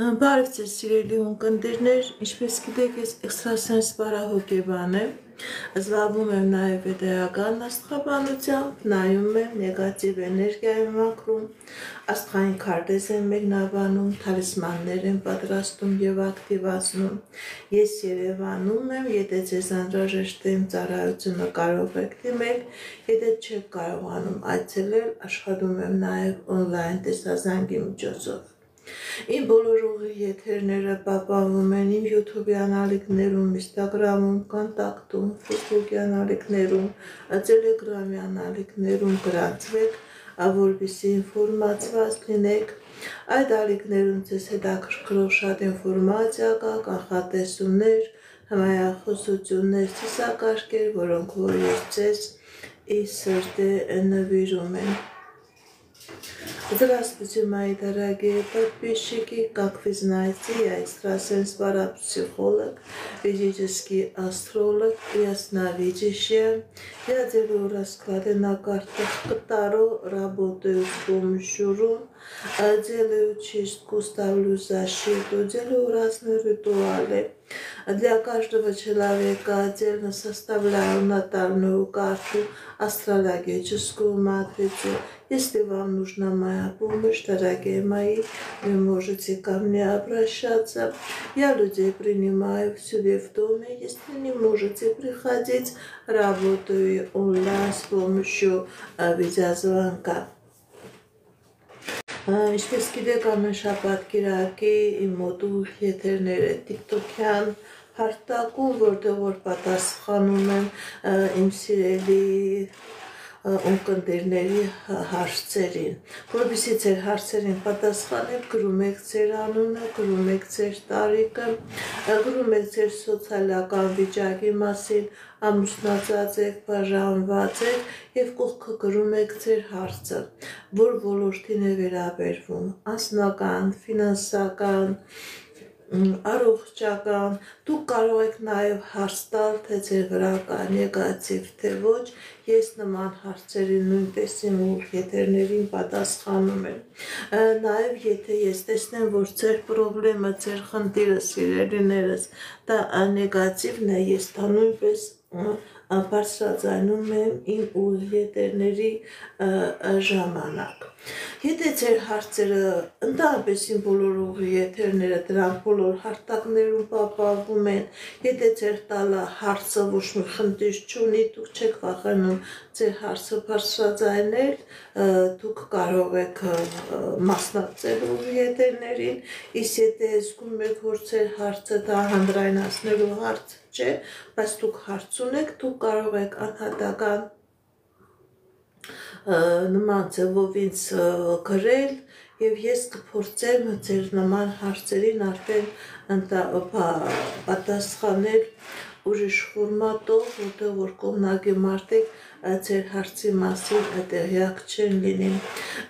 Բարև ձեզ սիրելի ունկնդիրներ, ինչպես գիտեք, ես էքստրասենս բարահոգեբան եմ, զբաղվում եմ նաև վեդայական աստղաբանությամբ, նայում եմ նեգատիվ էներգիա եմ մաքրում, աստղային քարտեզ եմ մեկնաբանում, թալիսմաններ եմ պատրաստում և ակտիվացնում։ Ես Երևանում եմ, եթե ձեզ անհրաժեշտ է իմ ծառայությունը կարող եք դիմել, եթե չեք կարողանում այցելել, աշխատում եմ նաև օնլայն տեսազանգի միջոցով։ Իմ բոլոր ուղիղ եթերները պահպանվում են իմ YouTube-յան ալիքներում, Instagram-ում, Contact-ում, Facebook-յան ալիքներում, Telegram-յան ալիքներում գրանցվեք, որպեսզի ինֆորմացված լինեք։ Այդ ալիքներում ձեզ հետաքրքրող շատ ինֆորմացիա կա, կանխատեսումներ, հմայախոսություններ, ծիսակարգեր, որոնք որ ես ձեզ ի սրտե նվիրում եմ։ Здравствуйте, мои дорогие подписчики. Как вы знаете, я экстрасенс-парапсихолог, физический астролог, ясновидящая. Я делаю расклады на картах Таро, работаю с помощью рун, делаю чистку, ставлю защиту, делаю разные ритуалы. Для каждого человека отдельно составляю натальную карту, астрологическую матрицу. Если вам нужна моя помощь, дорогие мои, вы можете ко мне обращаться. Я людей принимаю в себе в доме. Если не можете приходить, работаю онлайн с помощью видеозвонка. Ինչպես գիտեք, ամեն շաբաթ կիրակի իմ մոտ եթերները TikTok-յան հարթակում, որտեղ որ պատասխանում եմ իմ սիրելի ունկնդիրների հարցերին, որպեսզի ձեր հարցերին պատասխանեք, գրում եք ձեր անունը, գրում եք ձեր տարիքը, գրում եք ձեր սոցիալական վիճակի մասին, ամուսնացած եք, բաժանված եք և կողքը գրում եք ձեր հարցը, որ ոլորտին է վերաբերվում, անձնական, ֆինանսական, առողջական, դուք կարող եք նաև հարց տալ, թե ձեր վրա կա նեգատիվ, թե ոչ, ես նման հարցերի նույնպես իմ եթերներին պատասխանում եմ։ Նաև եթե ես տեսնեմ, որ ձեր պրոբլեմը, ձեր խնդիրը, սիրելիներս, դա նեգատիվն է, ես դա նույնպես բարձրաձայնում եմ իմ ուղիղ ժամանակ։ Եթե ձեր հարցերը ընդհանրապես իմ բոլոր ուղիղ եթերները դրանք բոլոր հարթակներում պահպանվում են, եթե ձեր տալը հարցը ոչ մի խնդիր չունի, դուք չեք վախենում ձեր հարցը բարձրաձայնել, դուք կարող եք մասնակցել ուղիղ եթերներին, իսկ եթե զգում եք, որ ձեր հարցը դա հանրայնացնելու հարց չէ, բայց դուք հարց ունեք, դուք կարող եք անհատական նման ձևով ինձ գրել և ես կփորձեմ ձեր նման հարցերին արդեն պատասխանել ուրիշ ֆորմատով, որտեղ որ կողմնակի մարդիկ ձեր հարցի մասին տեղյակ չեն լինի։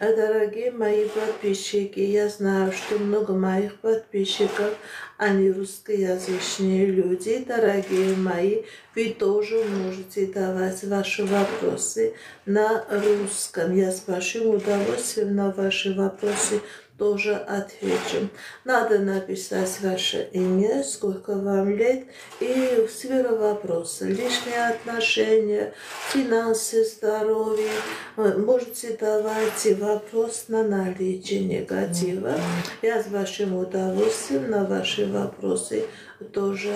Дорогие мои подписчики, я знаю, что много моих подписчиков, они русскоязычные люди, дорогие мои, вы тоже можете давать ваши вопросы на русском. Я с большим удовольствием на ваши вопросы тоже отвечу. Надо написать ваше имя, сколько вам лет и сфера вопроса. Личные отношения, финансы, здоровье. Можете давать вопрос на наличие негатива. Я с большим удовольствием на ваши вопросы тоже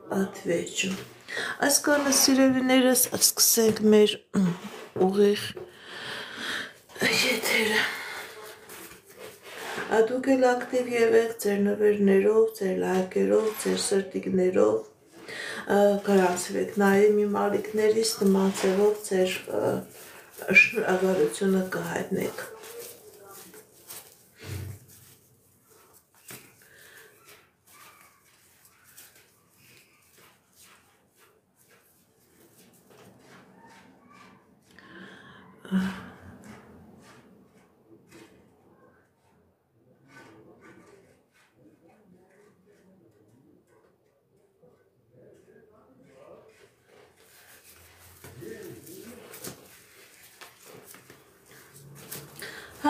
отвечу. Այսքանը սիրելիներս, սկսենք մեր ուղիղ եթերը։ Դուք էլ ակտիվ եղեք ձեր նվերներով, ձեր լայքերով, ձեր սրտիկներով, գրանցվեք նաև իմ ալիքներից նման ձևով ձեր շնորհավորությունը կհայտնեք։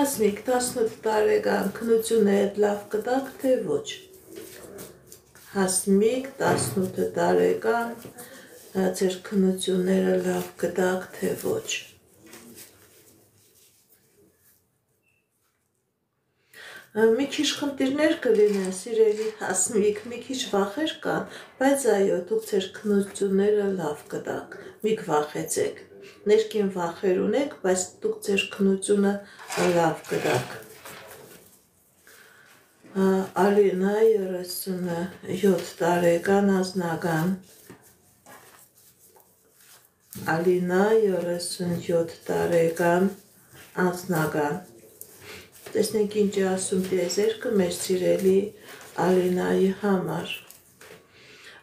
Հասմիկ 18 տարեկան քննությունը լավ կտակ թե ոչ։ Հասմիկ 18 տարեկան ձեր քննությունները լավ կտակ թե ոչ։ Մի քիչ խնդիրներ կլինեն, սիրելի Հասմիկ, մի քիչ վախեր կան, բայց այո, դուք ձեր քննությունները լավ կտակ, մի վախեցեք։ Ներքին վախեր ունեք, բայց դուք ձեր քննությունը լավ կտակ։ Ալինա 37 տարեկան անձնական։ Ալինա 37 տարեկան անձնական։ Տեսնենք ինչ է ասում տիեզերքը մեր սիրելի Ալինայի համար։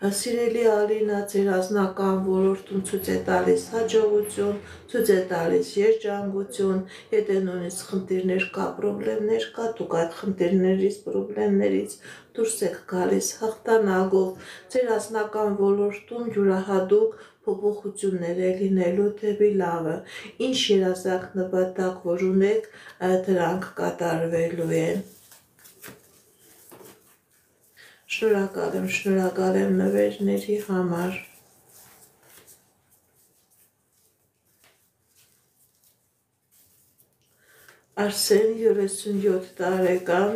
Սիրելի Ալինա, ձեր անձնական ոլորտում ցույց է տալիս հաջողություն, ցույց է տալիս երջանկություն, եթե նույնիսկ խնդիրներ կա, պրոբլեմներ կա, դուք այդ խնդիրներից, պրոբլեմներից դուրս եք գալիս հաղթանակով, ձեր անձնական ոլորտում յուրահատուկ փոփոխություններ է լինելու դեպի լավը, ինչ երազանք նպատակ որ ունեք, դրանք կատարվելու են։ Շնորհակալ եմ նվերների համար։ Արսեն 37 տարեկան։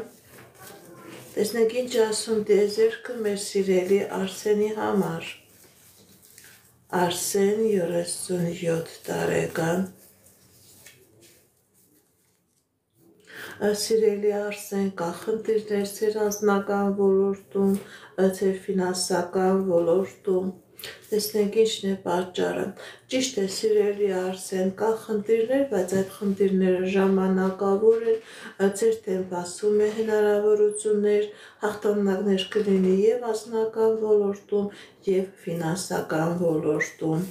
Տեսնենք ինչ ասում տիեզերքը մեր սիրելի Արսենի համար։ Արսեն 37 տարեկան։ Սիրելի Արսեն, կա խնդիրներ ձեր անձնական ոլորտում, ձեր ֆինանսական ոլորտում։ Տեսնենք ինչն է պատճառը։ Ճիշտ է, սիրելի Արսեն, կա խնդիրներ, բայց այդ խնդիրները ժամանակավոր են, ձեր դեմ բացում է հնարավորություններ, հաղթանակներ կլինի եւ անձնական ոլորտում, եւ ֆինանսական ոլորտում։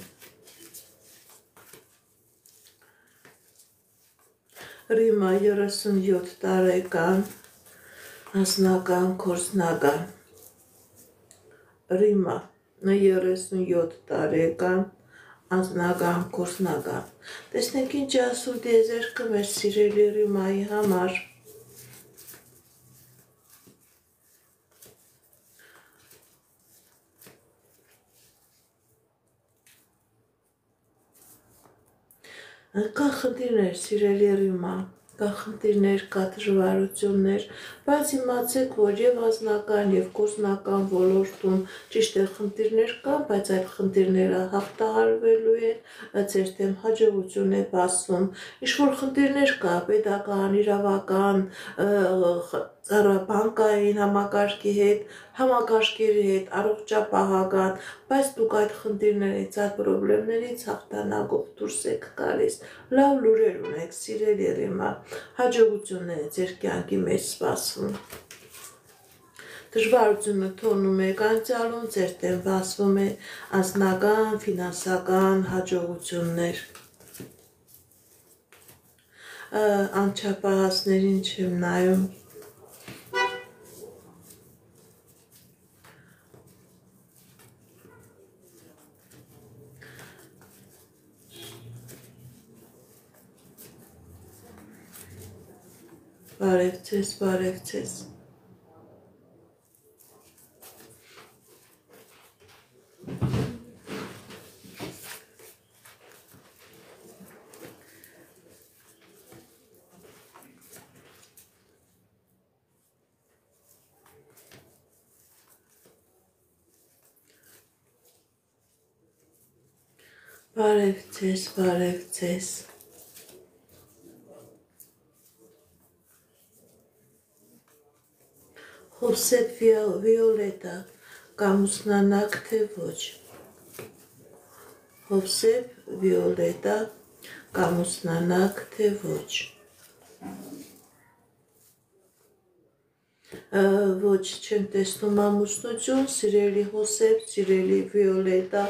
Ռիմա 37 տարեկան անձնական կորձնական։ Ռիմա 37 տարեկան անձնական կորձնական։ Տեսնենք ինչ է ասում տիեզերքը մեր սիրելի Ռիմայի համար։ Կա խնդիրներ, սիրելի Ռիմա, կա խնդիրներ, կա դժվարություններ, բայց իմացեք, որ եւ անձնական եւ գործնական ոլորտում ճիշտ է խնդիրներ կան, բայց այդ խնդիրները հաղթահարվելու են, ձեր դեմ հաջողություն է բացվում։ Ինչ-որ խնդիրներ կա, պետական, իրավական, բանկային համակարգի հետ, համակարգերի հետ, առողջապահական, բայց դուք այդ խնդիրներից, այդ պրոբլեմներից հաղթանակով դուրս եք գալիս։ Լավ լուրեր ունեք, սիրելի Ռիմա, հաջողություններ է ձեր կյանքի մեջ սպասվում։ Դժվարությունը թողնում եք անցյալում, ձեր դեմ բացվում է անձնական, ֆինանսական հաջողություններ։ Անչափահասներին չեմ նայում։ Բարև ձեզ, բարև ձեզ։ Բարև ձեզ, բարև ձեզ։ Հովսեփ Վիոլետա, կամուսնանաք թե ոչ։ Հովսեփ Վիոլետա, կամուսնանաք թե ոչ։ Ոչ, չեմ տեսնում ամուսնություն, սիրելի Հովսեփ, սիրելի Վիոլետա,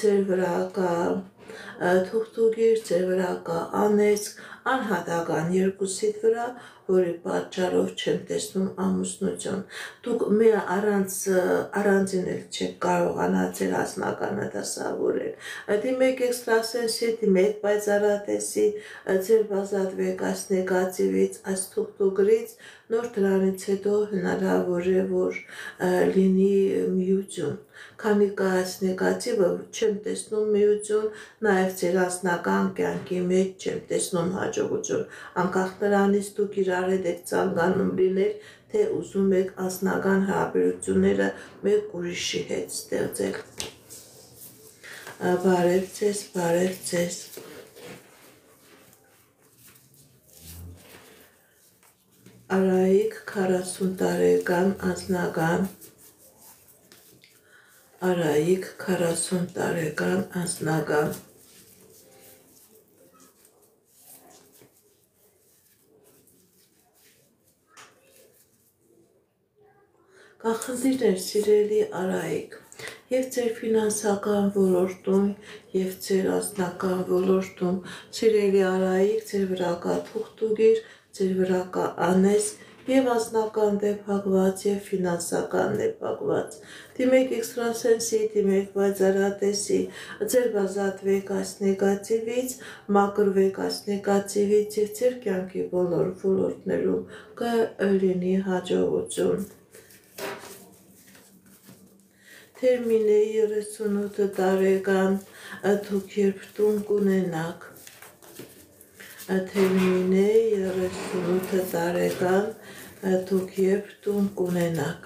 ձեր վրա կա թուղթուգիր, ձեր վրա կա անեծք, անհատական երկուսիդ վրա, որի պատճառով չեմ տեսնում ամուսնություն։ Դուք առանձին էլ չեք կարողանալ ձեր անձնականը դասավորել։ Դիմեք էքստրասենսի, դիմեք պայծառատեսի, ձեր բազատվեք այս նեգատիվից, այս թուղթուգրից, նոր դրանից հետո հնարավոր է, որ լինի միություն։ Քանի կա այս նեգատիվը, չեմ տեսնում միություն, նաև ձեր անձնական կյանքի մեջ չեմ տեսնում հաջողություն, անկախ նրանից դուք իրար հետ եք ցանկանում լինել, թե ուզում եք անձնական հարաբերությունները մեկ ուրիշի հետ ստեղծել։ Բարև ձեզ, բարև ձեզ։ Արայիկ 40 տարեկան անձնական, Արայիկ 40 տարեկան անձնական, կա խնդիրներ սիրելի Արայիկ, և ձեր ֆինանսական ոլորտում, և ձեր անձնական ոլորտում, սիրելի Արայիկ, ձեր վրա կա թուղթուգիր, ձեր վրա կա անես, և անձնական դեպհակված, և ֆինանսական դեպհակված։ Դիմեք էքստրասենսի, դիմեք պայծառատեսի, ձեր բազատվեք այս նեգատիվից, մաքրվեք այս նեգատիվից և ձեր կյանքի բոլոր ոլորտներում կլինի հաջողություն։ Թերմինե 38 տարեկան, դուք երբ տուն կունենաք, Թերմինե 38 տարեկան, դուք երբ տուն կունենաք։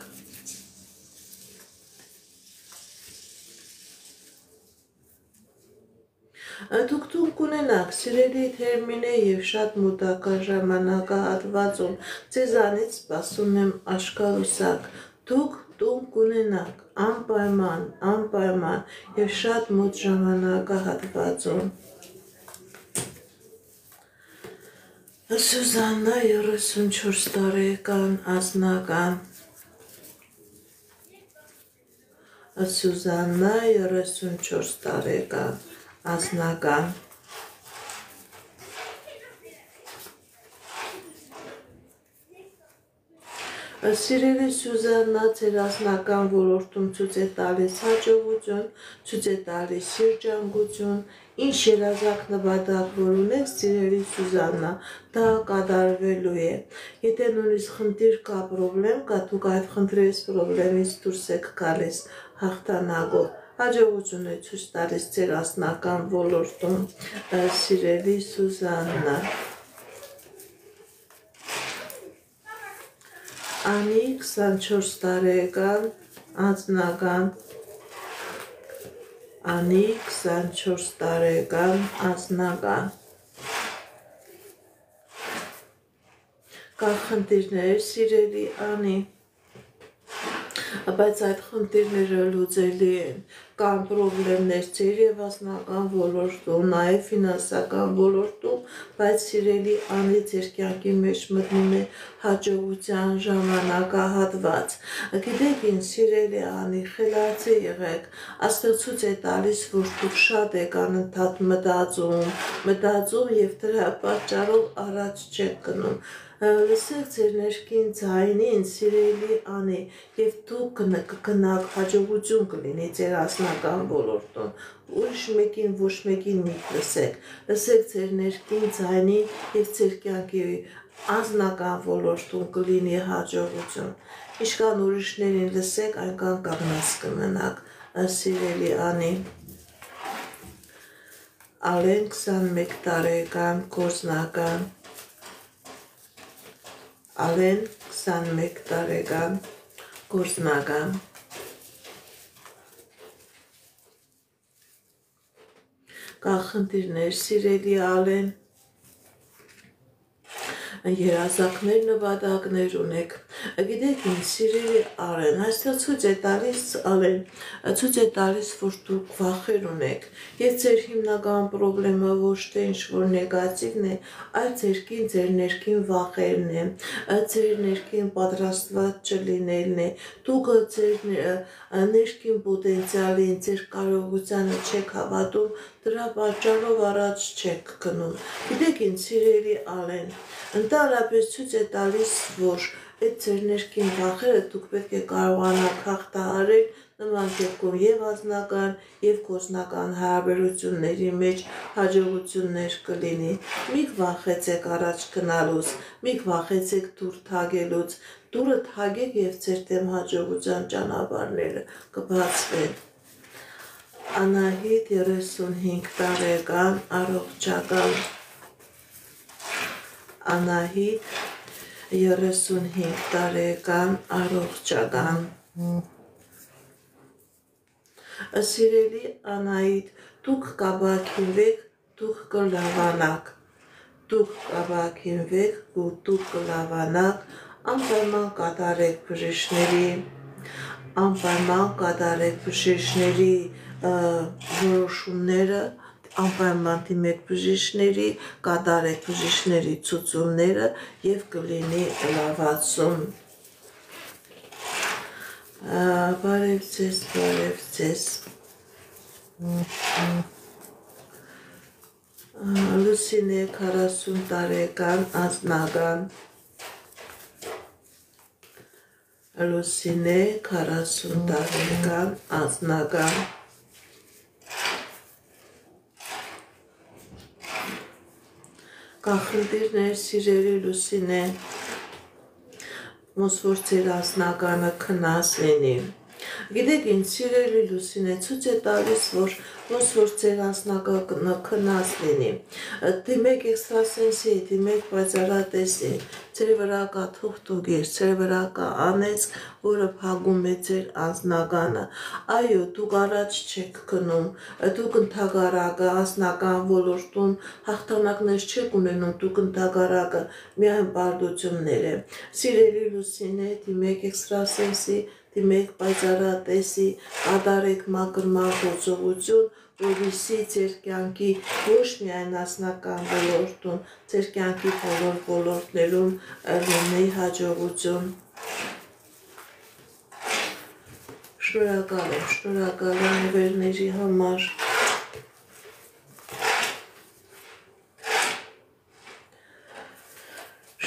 Դուք տուն կունենաք, սիրելի Թերմինե, և շատ մոտակա ժամանակահատվածում ձեզանից սպասում եմ աշկալուսակ։ Դուք տուն կունենաք, անպայման և շատ մոտ ժամանակահատվածում։ Սուզաննա 34 տարեկան անձնական, Սուզաննա 34 տարեկան անձնական, Սիրելի Սուզաննա, ձեր անձնական ոլորտում ցույց է տալիս հաջողություն, ցույց է տալիս երջանկություն, ինչ երազանք նպատակ որ ունեք, սիրելի Սուզաննա, դա կատարվելու է։ Եթե նույնիսկ խնդիր կա, պրոբլեմ կա, դուք այդ խնդրից պրոբլեմից դուրս եք գալիս հաղթանակով։ Հաջողություն է ցույց տալիս ձեր անձնական ոլորտում, սիրելի Սուզաննա։ Անի 24 տարեկան անձնական, Անի 24 տարեկան անձնական, կա խնդիրներ, սիրելի Անի, բայց այդ խնդիրները լուծելի են, կան պրոբլեմներ ձեր և անձնական ոլորտում, նաև ֆինանսական ոլորտում, բայց սիրելի Անի, ձեր կյանքի մեջ մտնում է հաջողության ժամանակահատված։ Գիտեք ինչ, սիրելի Անի, խելացի եղեք, Աստված ցույց է տալիս, որ դուք շատ եք անընդհատ մտածում և դրա պատճառով առաջ չեք գնում։ Լսեք ձեր ներքին ձայնին, սիրելի Անի, և դուք կգնաք, հաջողություն կլինի ձեր անձնական ոլորտում, ուրիշ մեկին ոչ մեկին մի լսեք, լսեք ձեր ներքին ձայնին և ձեր կյանքի անձնական ոլորտում կլինի հաջողություն։ Ինչքան ուրիշներին լսեք, այնքան կանգնած կմնաք, սիրելի Անի։ Ալեն 21 տարեկան գործնական, Ալեն 21 տարեկան գործնական, կա խնդիրներ, սիրելի Ալեն, երազանքներ, նպատակներ ունեք, Գիտեք ինչ, սիրելի Արեն, այստեղ ցույց է տալիս, որ դուք վախեր ունեք, եւ ձեր հիմնական խնդրումը ոչ թե ինչ-որ նեգատիվն է, այլ ձեր ներքին վախերն են, ձեր ներքին պատրաստված չլինելն է, դուք ձեր ներքին պոտենցիալին, ձեր կարողությանը չեք հավատում, դրա պատճառով առաջ չեք գնում։ Գիտեք ինչ, սիրելի Արեն, ընդհանրապես ցույց է տալիս, որ այդ ձեր ներքին վախերը դուք պետք է կարողանաք հաղթահարել նման դեպքում եւ անձնական եւ գործնական հարաբերությունների մեջ հաջողություններ կլինի։ Մի վախեցեք առաջ գնալուց, մի վախեցեք դուր թագելուց, դուրը թագեք եւ ձեր դեմ հաջողության ճանապարհները կբացվեն։ Անահիտ 35 տարեկան առողջական Անահիտ 35 տարեկան առողջական Սիրելի Անահիտ, դուք կապակինվեք, դուք կլավանաք, դուք կապակինվեք ու դուք կլավանաք, անպայման կատարեք բժիշկների որոշումները, անպայման դիմեք բժիշկների, կատարեք բժիշկների ցուցումները եւ կլինի լավացում։ Բարև ձեզ։ Լուսինե 40 տարեկան անձնական Լուսինե 40 տարեկան անձնական Կախնդիրներ սիրելի Լուսինե ոնց որ ձեր անձնականը քնած լինի։ Գիտեք ինչ, սիրելի Լուսինե, ցույց է տալիս, որ ոնց որ ձեր անձնականը քնած լինի։ Դիմեք էքստրասենսի, դիմեք պայծառատեսի, ձեր վրա կա թուղթուգիր, ձեր վրա կա անեծք, որը փակում է ձեր անձնականը։ Այո, դուք առաջ չեք գնում, դուք ընդհակառակը անձնական ոլորտում հաղթանակներ չեք ունենում, դուք ընդհակառակը միայն բարդություններ է։ Սիրելի Լուսինե, դիմեք էքստրասենսի, դիմեք պայծառատեսի, կատարեք մաքրման գործողություն, որպեսզի ձեր կյանքի ոչ միայն անձնական ոլորտում, ձեր կյանքի բոլոր ոլորտներում լինի հաջողություն։ Շնորհակալ եմ նվերների համար։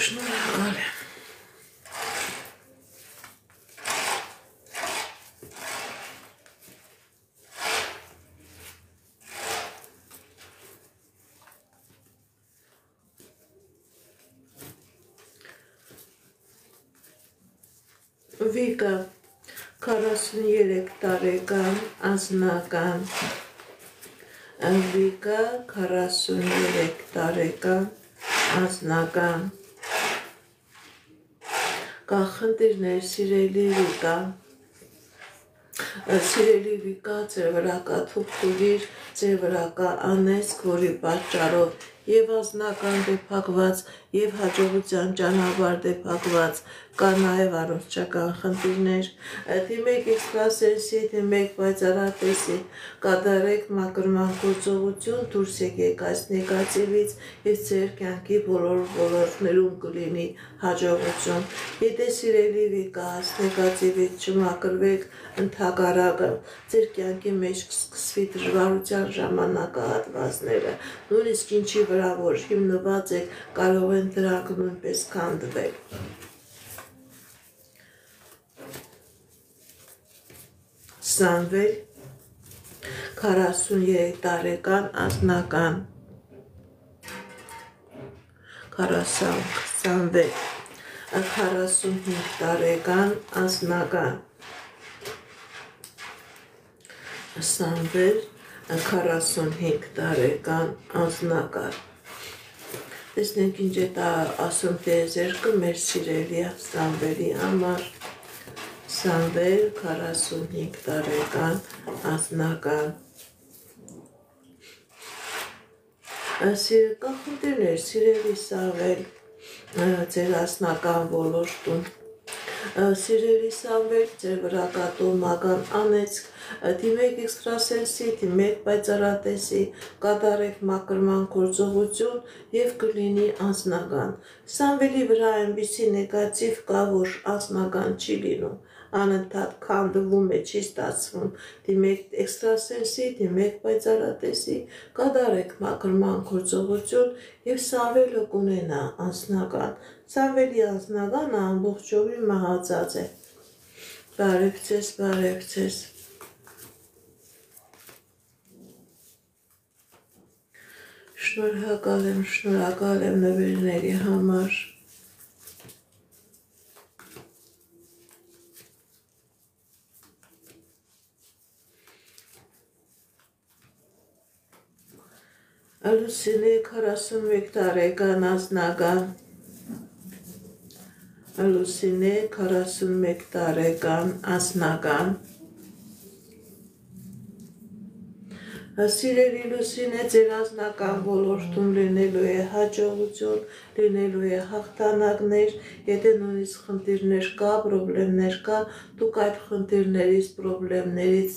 Շնորհակալ եմ։ Վիկա 43 տարեկան անձնական Վիկա 43 տարեկան անձնական Կախնդիրներ սիրելի Վիկա ձեր վրա կա թուղթուգիր, ձեր վրա կա անեծք, որի պատճառով եւ անձնական դեպակված եւ հաջողության ճանապարհ դեպակված կա նաեւ առողջական խնդիրներ։ Դիմեք էքստրասենսի, դիմեք պայծառատեսի, կատարեք մաքրման գործողություն, դուրս եկեք այս նեգատիվից եւ ձեր կյանքի բոլոր ոլորտներում կլինի հաջողություն։ Եթե սիրելի Վիկա այս նեգատիվից չմաքրվեք, ընդհակառակը ձեր կյանքի մեջ կսկսվի դժվարության ժամանակահատվածները, նույնիսկ ինչի վրա որ հիմնված եք, կարող են դրանք նույնպես քանդվել։ Սամվել 43 տարեկան անձնական Սամվել 45 տարեկան անձնական Սամվել 45 տարեկան անձնական Տեսնենք ինչ է դա ասում տեզերքը մեր սիրելի Սամվելի համար Սամվել 45 տարեկան անձնական Կախնդիրներ սիրելի Սամվել ձեր անձնական ոլորտում Սիրելի Սամվել, ձեր վրա կատողական անեծք, դիմեք էքստրասենսի, դիմեք պայծառատեսի, կատարեք մաքրման գործողություն եւ կլինի անձնական։ Սամվելի վրա այնպիսի նեգատիվ կա, որ անձնական չի լինում, անընդհատ քանդվում է, չի ստացվում։ Դիմեք էքստրասենսի, դիմեք պայծառատեսի, կատարեք մաքրման գործողություն եւ Սամվելը կունենա անձնական։ Սամվելի անձնականը ամբողջովին մահացած է։ Բարև ձեզ, բարև ձեզ։ Շնորհակալ եմ նվերների համար։ Լուսինե 41 տարեկան անձնական։ Լուսինե 41 տարեկան անձնական։ Սիրելի Լուսինե, ձեր անձնական ոլորտում լինելու է հաջողություն, լինելու է հաղթանակներ, եթե նույնիսկ խնդիրներ կա, պրոբլեմներ կա, դուք այդ խնդիրներից, պրոբլեմներից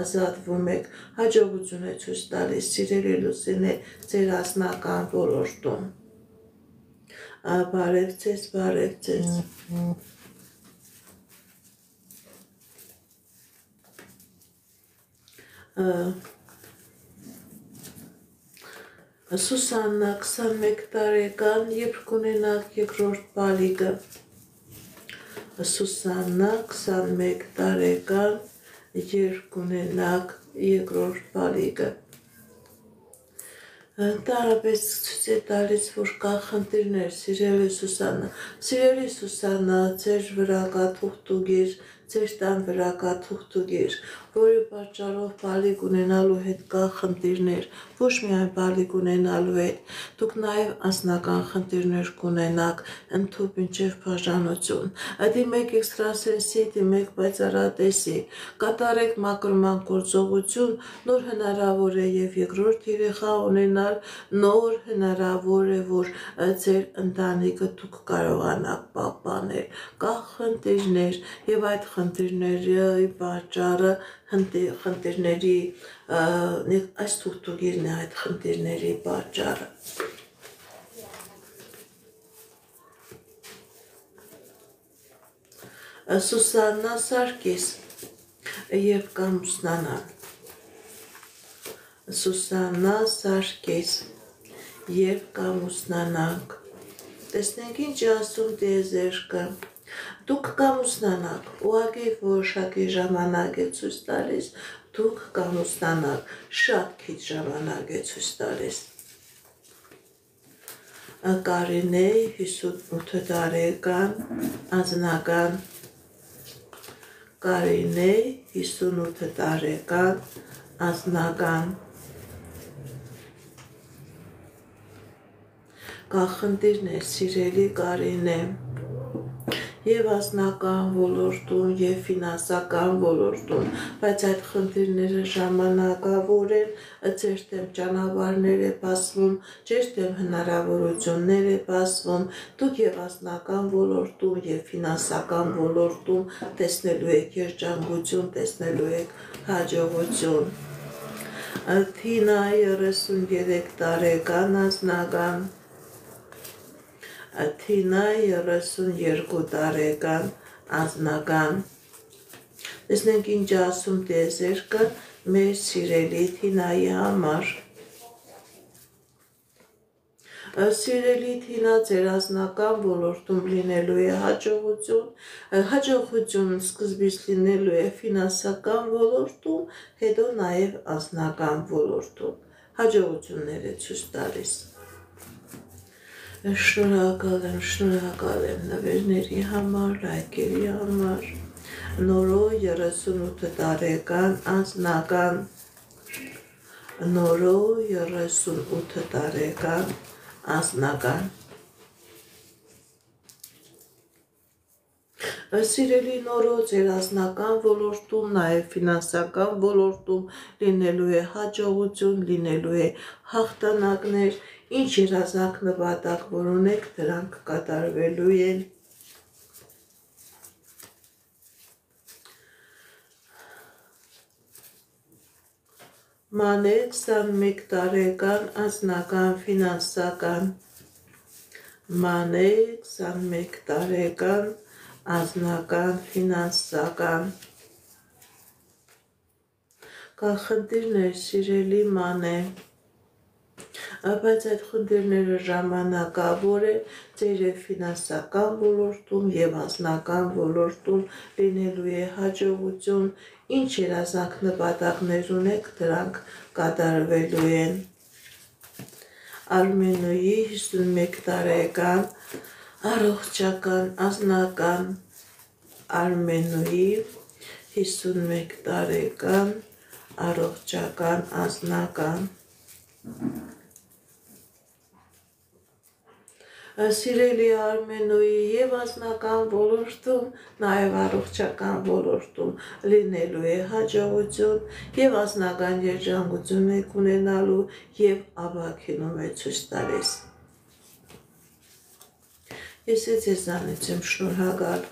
ազատվում եք, հաջողություն է ցույց տալիս, սիրելի Լուսինե, ձեր անձնական ոլորտում։ Բարև ձեզ, բարև ձեզ։ Սուսաննա 21 տարեկան, երբ կունենաք երկրորդ բալիկը։ Սուսաննա 21 տարեկան, երբ կունենաք երկրորդ բալիկը։ Տարապես ցույց է տալիս, որ կա խնդիրներ, սիրելի Սուսաննա։ Սիրելի Սուսաննա, ձեր վրա կա թուղթուգիր, ձեր տան վրա կա թուղթուգիր, որի պատճառով բալիկ ունենալու հետ կա խնդիրներ, ոչ միայն բալիկ ունենալու հետ, դուք նաև անձնական խնդիրներ կունենաք, ընդհուպ մինչև բաժանություն։ Դիմեք էքստրասենսի, դիմեք պայծառատեսի, կատարեք մաքրման գործողություն, նոր հնարավոր է եւ երկրորդ երեխա ունենալ, նոր հնարավոր է, որ ձեր ընտանիքը դուք կարողանաք պահպանել։ Կա խնդիրներ եւ այդ խնդիրների պատճառը խնդիրների այս թուղթուգիրն է այդ խնդիրների պատճառը։ Սուսաննա Սարգիս, երբ կամուսնանալ։ Սուսաննա Սարգիս, երբ կամուսնանանք։ Տեսնենք ինչ ասում տիեզերքը։ Դուք կամուսնանաք, ուղղակի որոշակի ժամանակ է ցույց տալիս, դուք կամուսնանաք, շատ քիչ ժամանակ է ցույց տալիս։ Կարինե 58 տարեկան, անձնական։ Կարինե 58 տարեկան, անձնական։ Կա խնդիրներ, սիրելի Կարինե, եւ անձնական ոլորտում, եւ ֆինանսական ոլորտում, բայց այդ խնդիրները ժամանակավոր են, ձեր դեմ ճանապարհներ է բացվում, ձեր դեմ հնարավորություններ է բացվում, դուք եւ անձնական ոլորտում, եւ ֆինանսական ոլորտում տեսնելու եք երջանկություն, տեսնելու եք հաջողություն։ Թինա 33 տարեկան, անձնական։ Թինա 32 տարեկան, անձնական։ Տեսնենք ինչ ասում տիեզերքը մեր սիրելի Թինայի համար։ Սիրելի Թինա, ձեր անձնական ոլորտում լինելու է հաջողություն, հաջողությունն սկզբից լինելու է ֆինանսական ոլորտում, հետո նաև անձնական ոլորտում։ Հաջողություններ է ցույց տալիս։ Շնորհակալ եմ նվերների համար, լայքերի համար։ Նորո 38 տարեկան, անձնական։ Նորո 38 տարեկան, անձնական։ Սիրելի Նորո, ձեր անձնական ոլորտում, նաև ֆինանսական ոլորտում լինելու է հաջողություն, լինելու է հաղթանակներ, ինչ երազանք նպատակ որ ունեք, դրանք կատարվելու են։ Մանե 21 տարեկան անձնական ֆինանսական Մանե 21 տարեկան անձնական ֆինանսական Կա խնդիրներ սիրելի Մանե բայց այդ խնդիրները ժամանակավոր է ձեր եւ ֆինանսական ոլորտում եւ անձնական ոլորտում լինելու է հաջողություն ինչ երազանք նպատակներ ունեք դրանք կատարվելու են Արմենուի 51 տարեկան առողջական անձնական Արմենուի 51 տարեկան առողջական անձնական Սիրելի Արմենուի եւ անձնական ոլորտում, նաեւ առողջական ոլորտում լինելու է հաջողություն եւ անձնական երջանկություն եք ունենալու եւ ապակինում է ցույց տալիս։ Ես ձեզանից եմ շնորհակալ։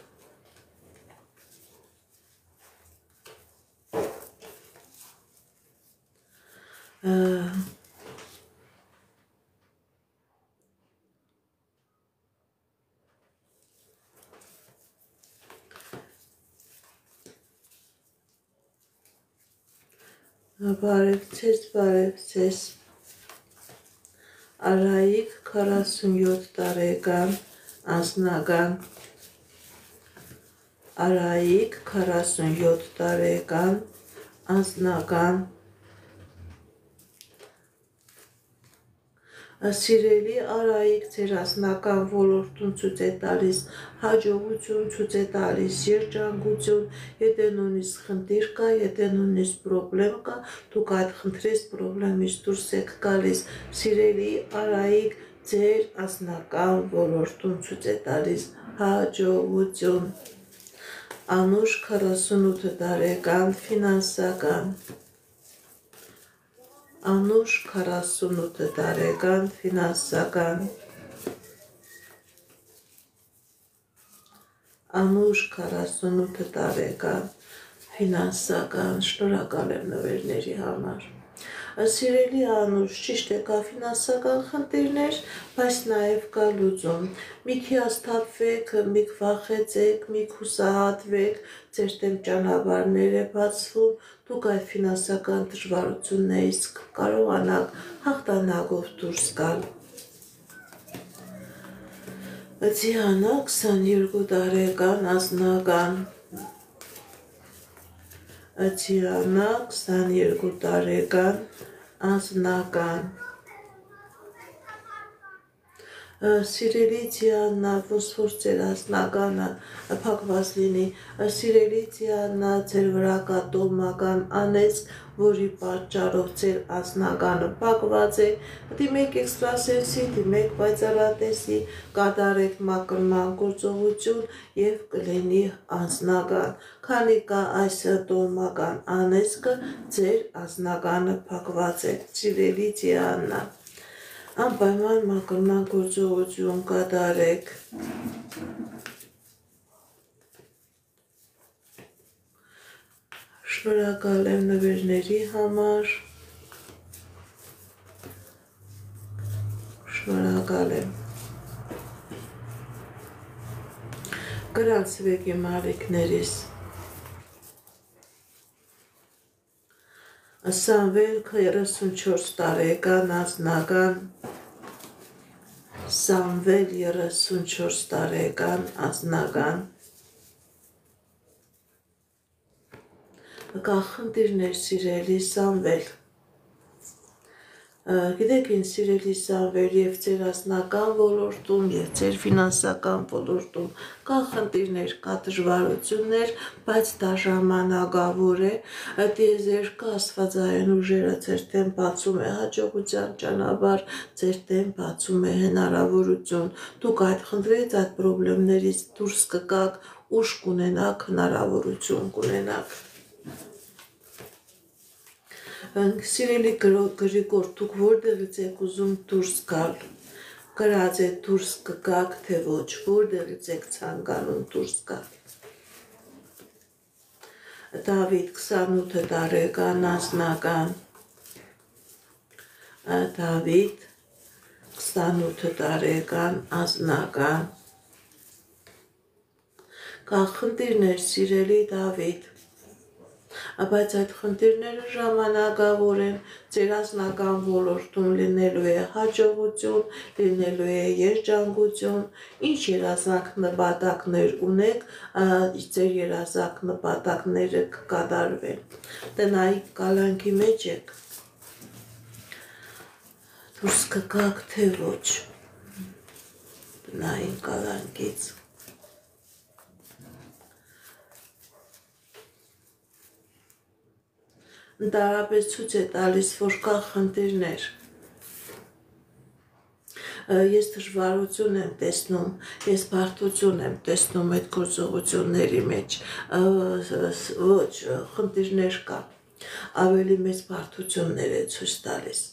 Բարև ձեզ, Արայիկ 47 տարեկան անձնական Արայիկ 47 տարեկան անձնական Սիրելի Արայիկ ձեր անձնական ոլորտում ցույց է տալիս հաջողություն, ցույց է տալիս երջանկություն, եթե նույնիսկ խնդիր կա, եթե նույնիսկ պրոբլեմ կա, դուք այդ խնդրից պրոբլեմից դուրս եք գալիս։ Սիրելի Արայիկ ձեր անձնական ոլորտում ցույց է տալիս հաջողություն։ Անուշ 48 տարեկան ֆինանսական Անուշ 48 տարեկան ֆինանսական Անուշ 48 տարեկան ֆինանսական Շնորհակալ եմ նվերների համար Սիրելի Անուշ, ճիշտ է կա ֆինանսական խնդիրներ, բայց նաև կա լուծում։ Մի հիասթափվեք, մի վախեցեք, մի հուսահատվեք, ձեր դեմ ճանապարհներ է բացվում, դուք այդ ֆինանսական դժվարություններից կարողանաք հաղթանակով դուրս գալ։ Դիանա 22 տարեկան անձնական Դիանա 22 տարեկան անձնական Սիրելի Դիանա, ոսոր ձեր անձնականը փակված լինի, սիրելի Դիանա, ձեր վրա կա տոհմական անեծք, որի պատճառով ձեր անձնականը փակված է, դիմեք էքստրասենսի, դիմեք պայծառատեսի, կատարեք մաքրման գործողություն եւ կլինի անձնական, քանի կա այս տոհմական անեծքը, ձեր անձնականը փակված է, սիրելի Դիանա Անպայման մաքրման գործողություն կատարեք։ Շնորհակալ եմ նվերների համար։ Շնորհակալ եմ։ Գրանցվեք իմ ալիքներիս։ Սամվել 34 տարեկան անձնական Սամվել 34 տարեկան անձնական Կա խնդիրներ սիրելի Սամվել Գիտեք ինչ սիրելի Սամվել եւ ձեր անձնական ոլորտում եւ ձեր ֆինանսական ոլորտում կա խնդիրներ, կա դժվարություններ, բայց դա ժամանակավոր է, ձեր կա աստվածային ուժերը ձեր դեմ բացում է հաջողության ճանապարհ, ձեր դեմ բացում է հնարավորություն, դուք այդ խնդրից, այդ խնդիրներից դուրս կգաք, ուժ կունենաք, հնարավորություն կունենաք Սիրելի Գրիգոր, դուք որտեղից եք ուզում դուրս գալ, գրած է դուրս կգաք, թե ոչ, որտեղից եք ցանկանում դուրս գալ։ Դավիթ 28 տարեկան անձնական Դավիթ 28 տարեկան անձնական կա խնդիրներ սիրելի Դավիթ բայց այդ խնդիրները ժամանակավոր են ձեր անձնական ոլորտում լինելու է հաջողություն, լինելու է երջանկություն, ինչ երազանք նպատակներ ունեք, ձեր երազանք նպատակները կկատարվեն։ Տնային կալանքի մեջ եք, դուրս կգաք թե ոչ տնային կալանքից։ Ընդհանրապես ցույց է տալիս, որ կա խնդիրներ։ Ես դժվարություն եմ տեսնում, ես բարդություն եմ տեսնում այդ գործողությունների մեջ, ոչ, խնդիրներ կա, ավելի մեծ բարդություններ է ցույց տալիս,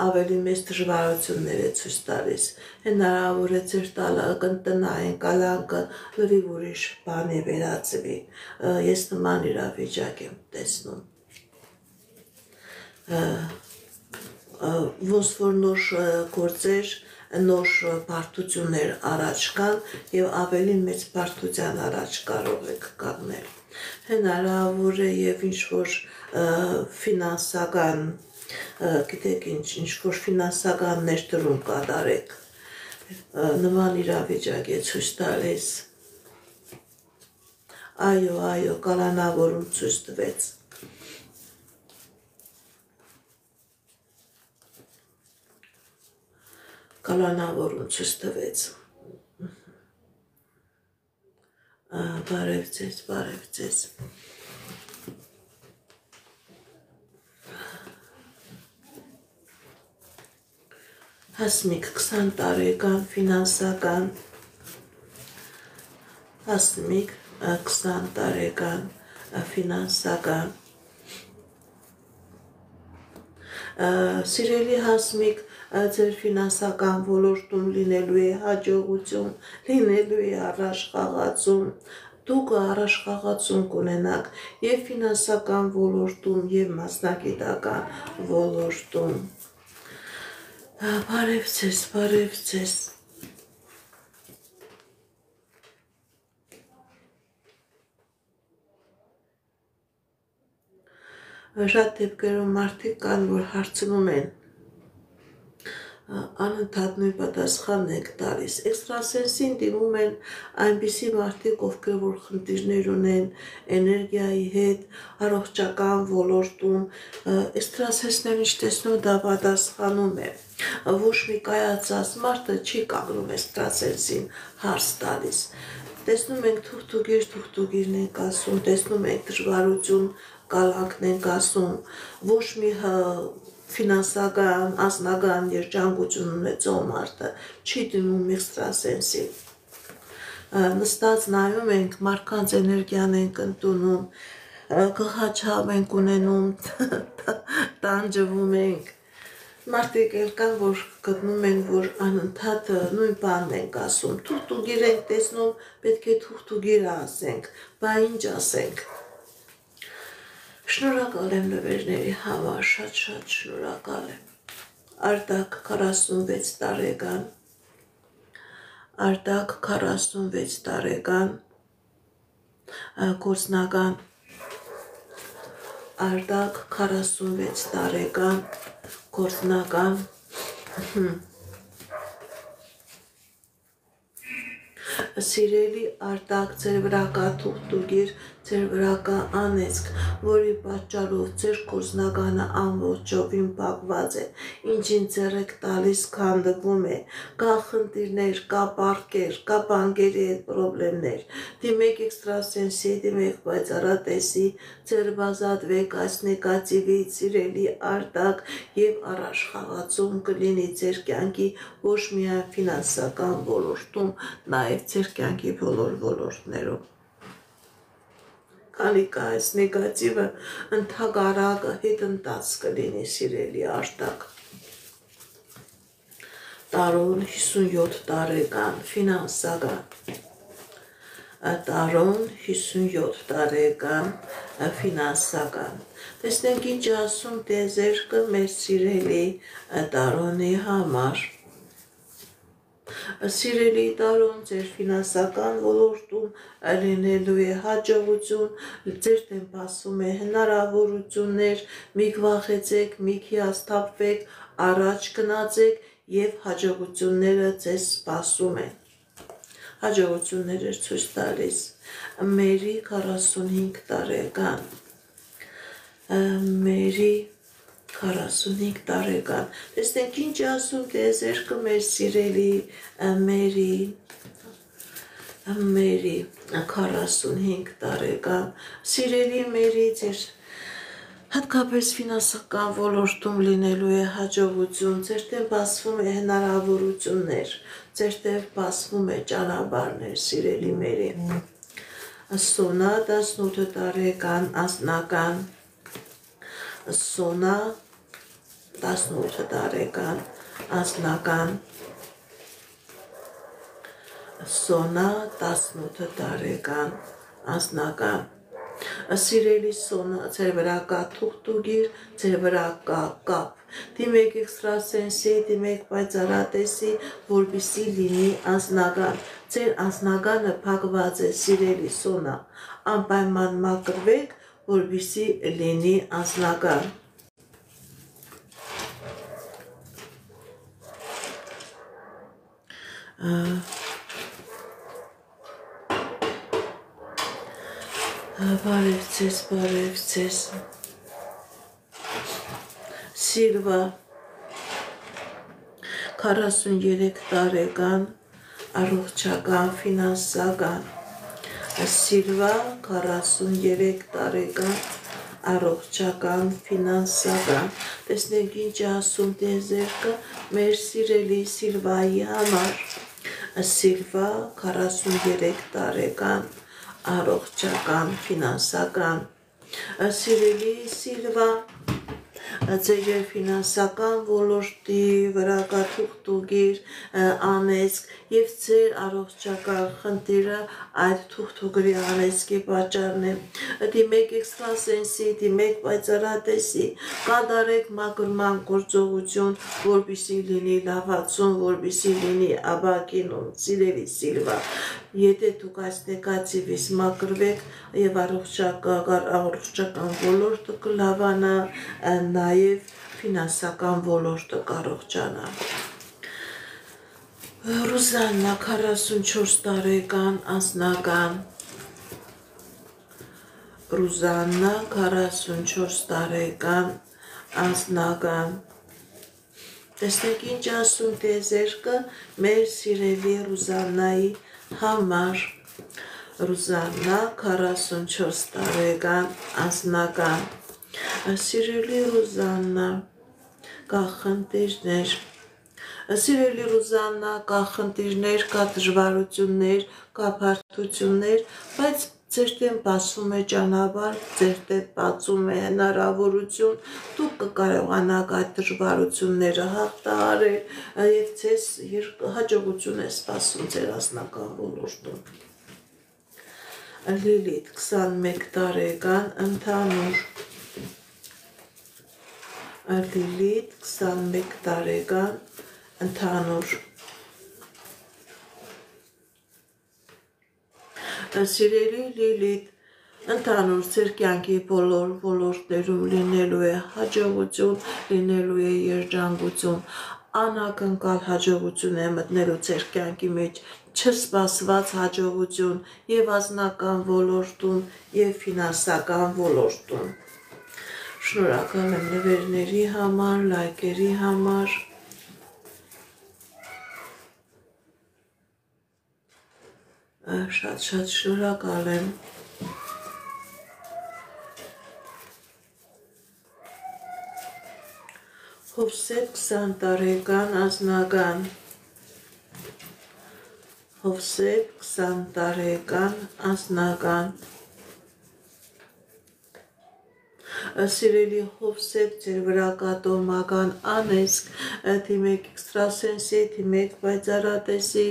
ավելի մեծ դժվարություններ է ցույց տալիս, հնարավոր է ձեր տնային կալանքը լրիվ ուրիշ բանի վերածվի, ես նման իրավիճակ եմ տեսնում։ Ոնց որ նոր գործեր, նոր բարդություններ առաջ կան եւ ավելի մեծ բարդության առաջ կարող եք կանգնել։ Հնարավոր է եւ ինչ-որ ֆինանսական, գիտեք ինչ-որ ֆինանսական ներդրում կատարեք, նման իրավիճակ է ցույց տալիս։ Այո, կալանավորում ցույց տվեց։ Կալանավորում ցույց տվեց։ Բարև ձեզ։ Հասմիկ 20 տարեկան ֆինանսական, Հասմիկ 20 տարեկան ֆինանսական, սիրելի Հասմիկ, ձեր ֆինանսական ոլորտում լինելու է հաջողություն, լինելու է առաջխաղացում, դուք առաջխաղացում կունենաք եւ ֆինանսական ոլորտում եւ մասնագիտական ոլորտում։ Բարև ձեզ։ Շատ դեպքերում մարդիկ կան, որ հարցնում են, անընդհատ նույն պատասխանն եք տալիս։ Էքստրասենսին դիմում են այնպիսի մարդիկ, ովքեր որ խնդիրներ ունեն էներգիայի հետ, առողջական ոլորտում, էքստրասենսն ինչ տեսնում դա պատասխանում է։ Ոչ մի կայացած մարդը չի կանգնում էքստրասենսին հարց տալիս։ Տեսնում ենք թուղթուգիրն ենք ասում, տեսնում ենք դժվարություն, կալանքն ենք ասում, ոչ մի ֆինանսական, անձնական երջանկություն ունեցող մարդը չի դիմում էքստրասենսին։ Նստած նայում ենք, մարդկանց էներգիան ենք ընդունում, գլխաչափ ենք ունենում, տանջվում ենք։ Մարդիկ էլ կան, որ գտնում են, որ անընդհատ նույն բանն ենք ասում, թուղթուգիր ենք տեսնում, պետք է թուղթուգիրը ասենք, բա ինչ ասենք։ Շնորհակալ եմ նվերների համար, շատ շնորհակալ եմ։ Արտակ 46 տարեկան, գործնական, Արտակ 46 տարեկան, գործնական, սիրելի Արտակ, ձեր վրա կա թուղթուգիր, ձեր վրա կա անեծք, որի պատճառով ձեր գործնականը ամբողջովին փակված է, ինչին ձեռ եք տալիս քանդվում է, կա խնդիրներ, կա պառկեր, կա բանկերի հետ պրոբլեմներ, դիմեք էքստրասենսի, դիմեք պայծառատեսի, ձեր ազատվեք այս նեգատիվից, սիրելի Արտակ, եւ առաջխաղացում կլինի ձեր կյանքի ոչ միայն ֆինանսական ոլորտում, նաեւ ձեր կյանքի բոլոր ոլորտներում։ Քանի կա այս նեգատիվը, ընդհակառակը հետընթաց կլինի, սիրելի Արտակ։ Տարոն 57 տարեկան, ֆինանսական, տարուն 57 տարեկան ֆինանսական։ Տեսնենք ինչ ասում տիեզերքը մեր սիրելի տարոնի համար։ Սիրելի տարոն, ձեր ֆինանսական ոլորտում լինելու է հաջողություն, ձեր դեմ բացում է հնարավորություններ, մի վախեցեք, մի հիասթափվեք, առաջ գնացեք եւ հաջողությունները ձեզ սպասում են։ Հաջողություններ էր ցույց տալիս Մերի 45 տարեկան, Մերի 45 տարեկան, տեսնենք ինչ ասում տիեզերքը մեր սիրելի Մերի 45 տարեկան, սիրելի Մերի, ձեր հատկապես ֆինանսական ոլորտում լինելու է հաջողություն, ձեր դեմ բացվում է հնարավորություններ, ձեր դեմ բացվում է ճանապարհներ, սիրելի Մերի։ Սոնա 18 տարեկան անձնական, Սոնա 18 տարեկան անձնական, Սոնա 18 տարեկան անձնական, սիրելի Սոնա, ձեր վրա կա թուղթուգիր, ձեր վրա կա կապ, դիմեք էքստրասենսի, դիմեք պայծառատեսի, որպեսզի լինի անձնական, ձեր անձնականը փակված է, սիրելի Սոնա, անպայման մաքրվեք, որպեսզի լինի անձնական։ Բարև ձեզ, Սիլվա 43 տարեկան առողջական ֆինանսական, Սիլվա 43 տարեկան առողջական ֆինանսական, տեսնենք ինչ ասում տիեզերքը մեր սիրելի Սիլվայի համար, Սիլվա 43 տարեկան առողջական ֆինանսական, սիրելի Սիլվա, ձեր ֆինանսական ոլորտի վրա կա թուղթուգիր, անեծք եւ ձեր առողջական խնդիրը այդ թուղթուգրի անեծքի պատճառն է։ Դիմեք էքստրասենսի, դիմեք պայծառատեսի, կատարեք մաքրման գործողություն, որպեսզի լինի լավացում, որպեսզի լինի ապակինում, սիրելի Սիլվա։ Եթե դուք այս նեգատիվից մաքրվեք եւ առողջական ոլորտը կլավանա, նաեւ ֆինանսական ոլորտը կարողանա։ Ռուզաննա 44 տարեկան անձնական, Ռուզաննա 44 տարեկան անձնական, տեսնեք ինչ ասում տիեզերքը մեր սիրելի Ռուզաննայի համար, Ռուզաննա 44 տարեկան անձնական, սիրելի Ռուզաննա, կա խնդիրներ, սիրելի Ռուզաննա, կա խնդիրներ, կա դժվարություններ, կա բարդություններ, բայց ձեր դեմ բացվում է ճանապարհ, ձեր դեմ բացում է հնարավորություն, դուք կկարողանաք այդ դժվարությունները հաղթահարել եւ ձեզ հաջողություն է սպասում ձեր անձնական ոլորտում։ Լիլիթ 21 տարեկան ընդհանուր, Լիլիթ 21 տարեկան ընդհանուր, սիրելի Լիլիթ, ընդհանուր ձեր կյանքի բոլոր ոլորտներում լինելու է հաջողություն, լինելու է երջանկություն, անակնկալ հաջողություն է մտնելու ձեր կյանքի մեջ, չսպասված հաջողություն եւ անձնական ոլորտում եւ ֆինանսական ոլորտում։ Շնորհակալ եմ նվերների համար, լայքերի համար։ Շատ շնորհակալ եմ։ Հովսեփ 20 տարեկան անձնական, Հովսեփ 20 տարեկան անձնական, սիրելի Հովսեփ, ձեր վրա կա տոհմական անեծք, դիմեք էքստրասենսի, դիմեք պայծառատեսի,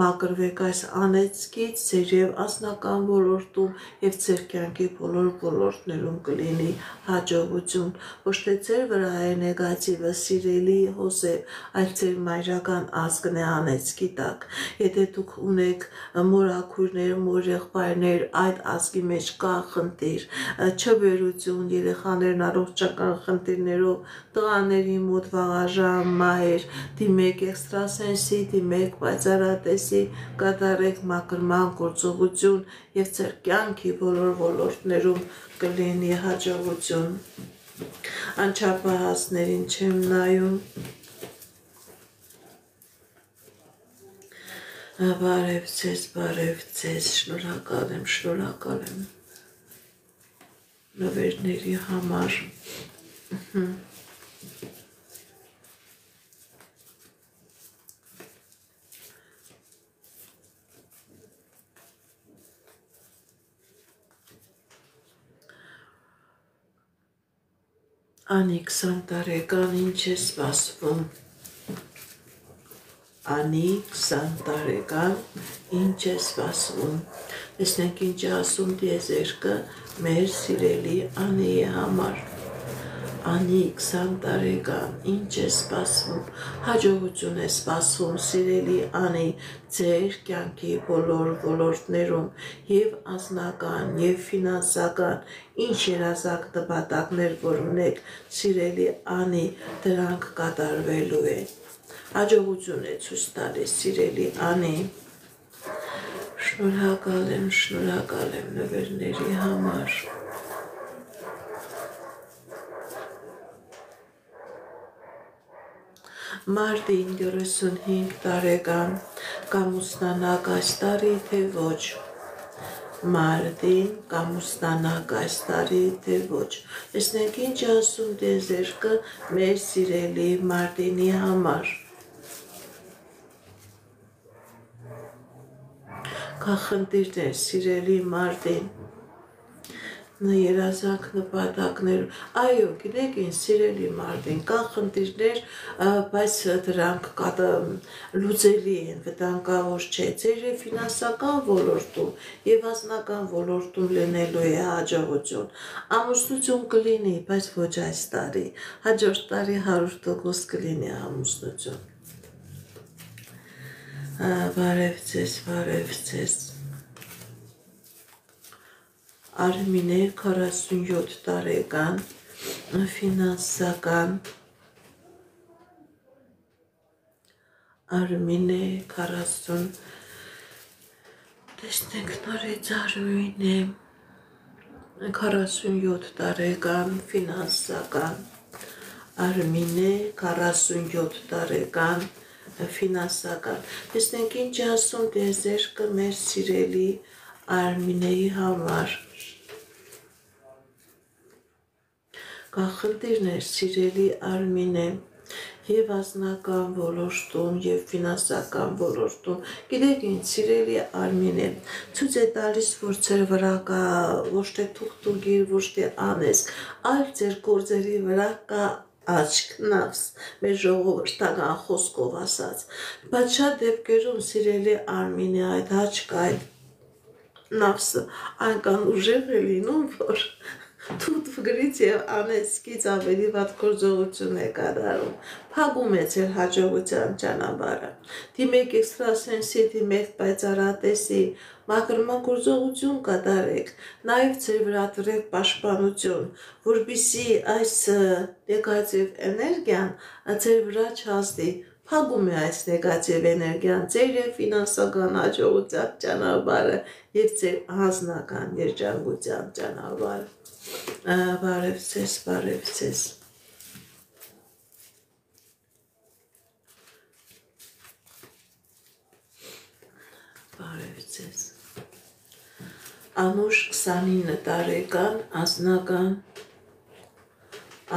մակրվեք այս անեծքից ձեր եւ անձնական ոլորտում եւ ձեր կյանքի բոլոր ոլորտներում կլինի հաջողություն, ոչ թե ձեր վրա է նեգատիվը, սիրելի Հովսեփ, այլ ձեր մայրական ազգն է անեծքի տակ, եթե դուք ունեք մորաքույրներ, մորեղբայրներ, այդ ազգի մեջ կա խնդիր, չվերություն, երեխաներն առողջական խնդիրներով, տղաների մոտ վաղաժամ մահեր, դիմեք էքստրասենսի, դիմեք պայծառատեսի, կատարեք մաքրման գործողություն եւ ձեր կյանքի բոլոր ոլորտներում կլինի հաջողություն։ Անչափահասներին չեմ նայում։ Բարև ձեզ, շնորհակալ եմ նվերների համար։ Անի 20 տարեկան, ինչ է սպասվում։ Անի 20 տարեկան, ինչ է սպասվում։ Տեսնենք ինչ է ասում տիեզերքը մեր սիրելի Անիի համար։ Անի 20 տարեկան, ինչ է սպասվում։ Հաջողություն է սպասվում, սիրելի Անի, ձեր կյանքի բոլոր ոլորտներում, եւ անձնական, եւ ֆինանսական, ինչ երազակ նպատակներ որ ունեք, սիրելի Անի, դրանք կատարվելու են։ Հաջողություն է ցույց տալիս, սիրելի Անի։ Շնորհակալ եմ նվերների համար։ Մարտին 35 տարեկան, կամուսնանաք այս տարի, թե ոչ։ Մարտին, կամուսնանաք այս տարի, թե ոչ։ Տեսնենք ինչ ասում տիեզերքը մեր սիրելի Մարտինի համար։ Կա խնդիրներ, սիրելի Մարտին, երազանք նպատակներ, այո, գիտեք ինչ, սիրելի Մարտին, կա խնդիրներ, բայց դրանք լուծելի են, վտանգավոր չէ, ձեր ֆինանսական ոլորտում եւ անձնական ոլորտում լինելու է հաջողություն, ամուսնություն կլինի, բայց ոչ այս տարի, հաջորդ տարի 100% կլինի ամուսնություն։ Բարև ձեզ։ Արմինե 47 տարեկան, ֆինանսական, Արմինե 40, տեսնենք նորից Արմինե 47 տարեկան, ֆինանսական, Արմինե 47 տարեկան, ֆինանսական, տեսնենք ինչ ասում տիեզերքը մեր սիրելի Արմինեի համար։ Կա խնդիրներ, սիրելի Արմինե, եւ անձնական ոլորտում, եւ ֆինանսական ոլորտում, գիտեք ինչ, սիրելի Արմինե, ցույց է տալիս, որ ձեր վրա կա ոչ թե թուղթուգիր, ոչ թե անեծք, այլ ձեր գործերի վրա կա աչք, նավս, մեր ժողովրդական խոսքով ասած, բայց շատ դեպքերում, սիրելի Արմինե, այդ աչքը, այդ նավսը այնքան ուժեղ է լինում, որ թութվգրից եւ անեծքից ավելի վատ գործողություն է կատարում, փակում է ձեր հաջողության ճանապարհը, դիմեք էքստրասենսի, դիմեք պայծառատեսի, մաքրման գործողություն կատարեք, նաեւ ձեր վրա դրեք պաշտպանություն, որպեսզի այս նեգատիվ էներգիան ձեր վրա չազդի, փակում է այս նեգատիվ էներգիան, ձեր եւ ֆինանսական հաջողության ճանապարհը եւ ձեր անձնական երջանկության ճանապարհը։ Բարև ձեզ։ Անուշ 29 տարեկան, անձնական,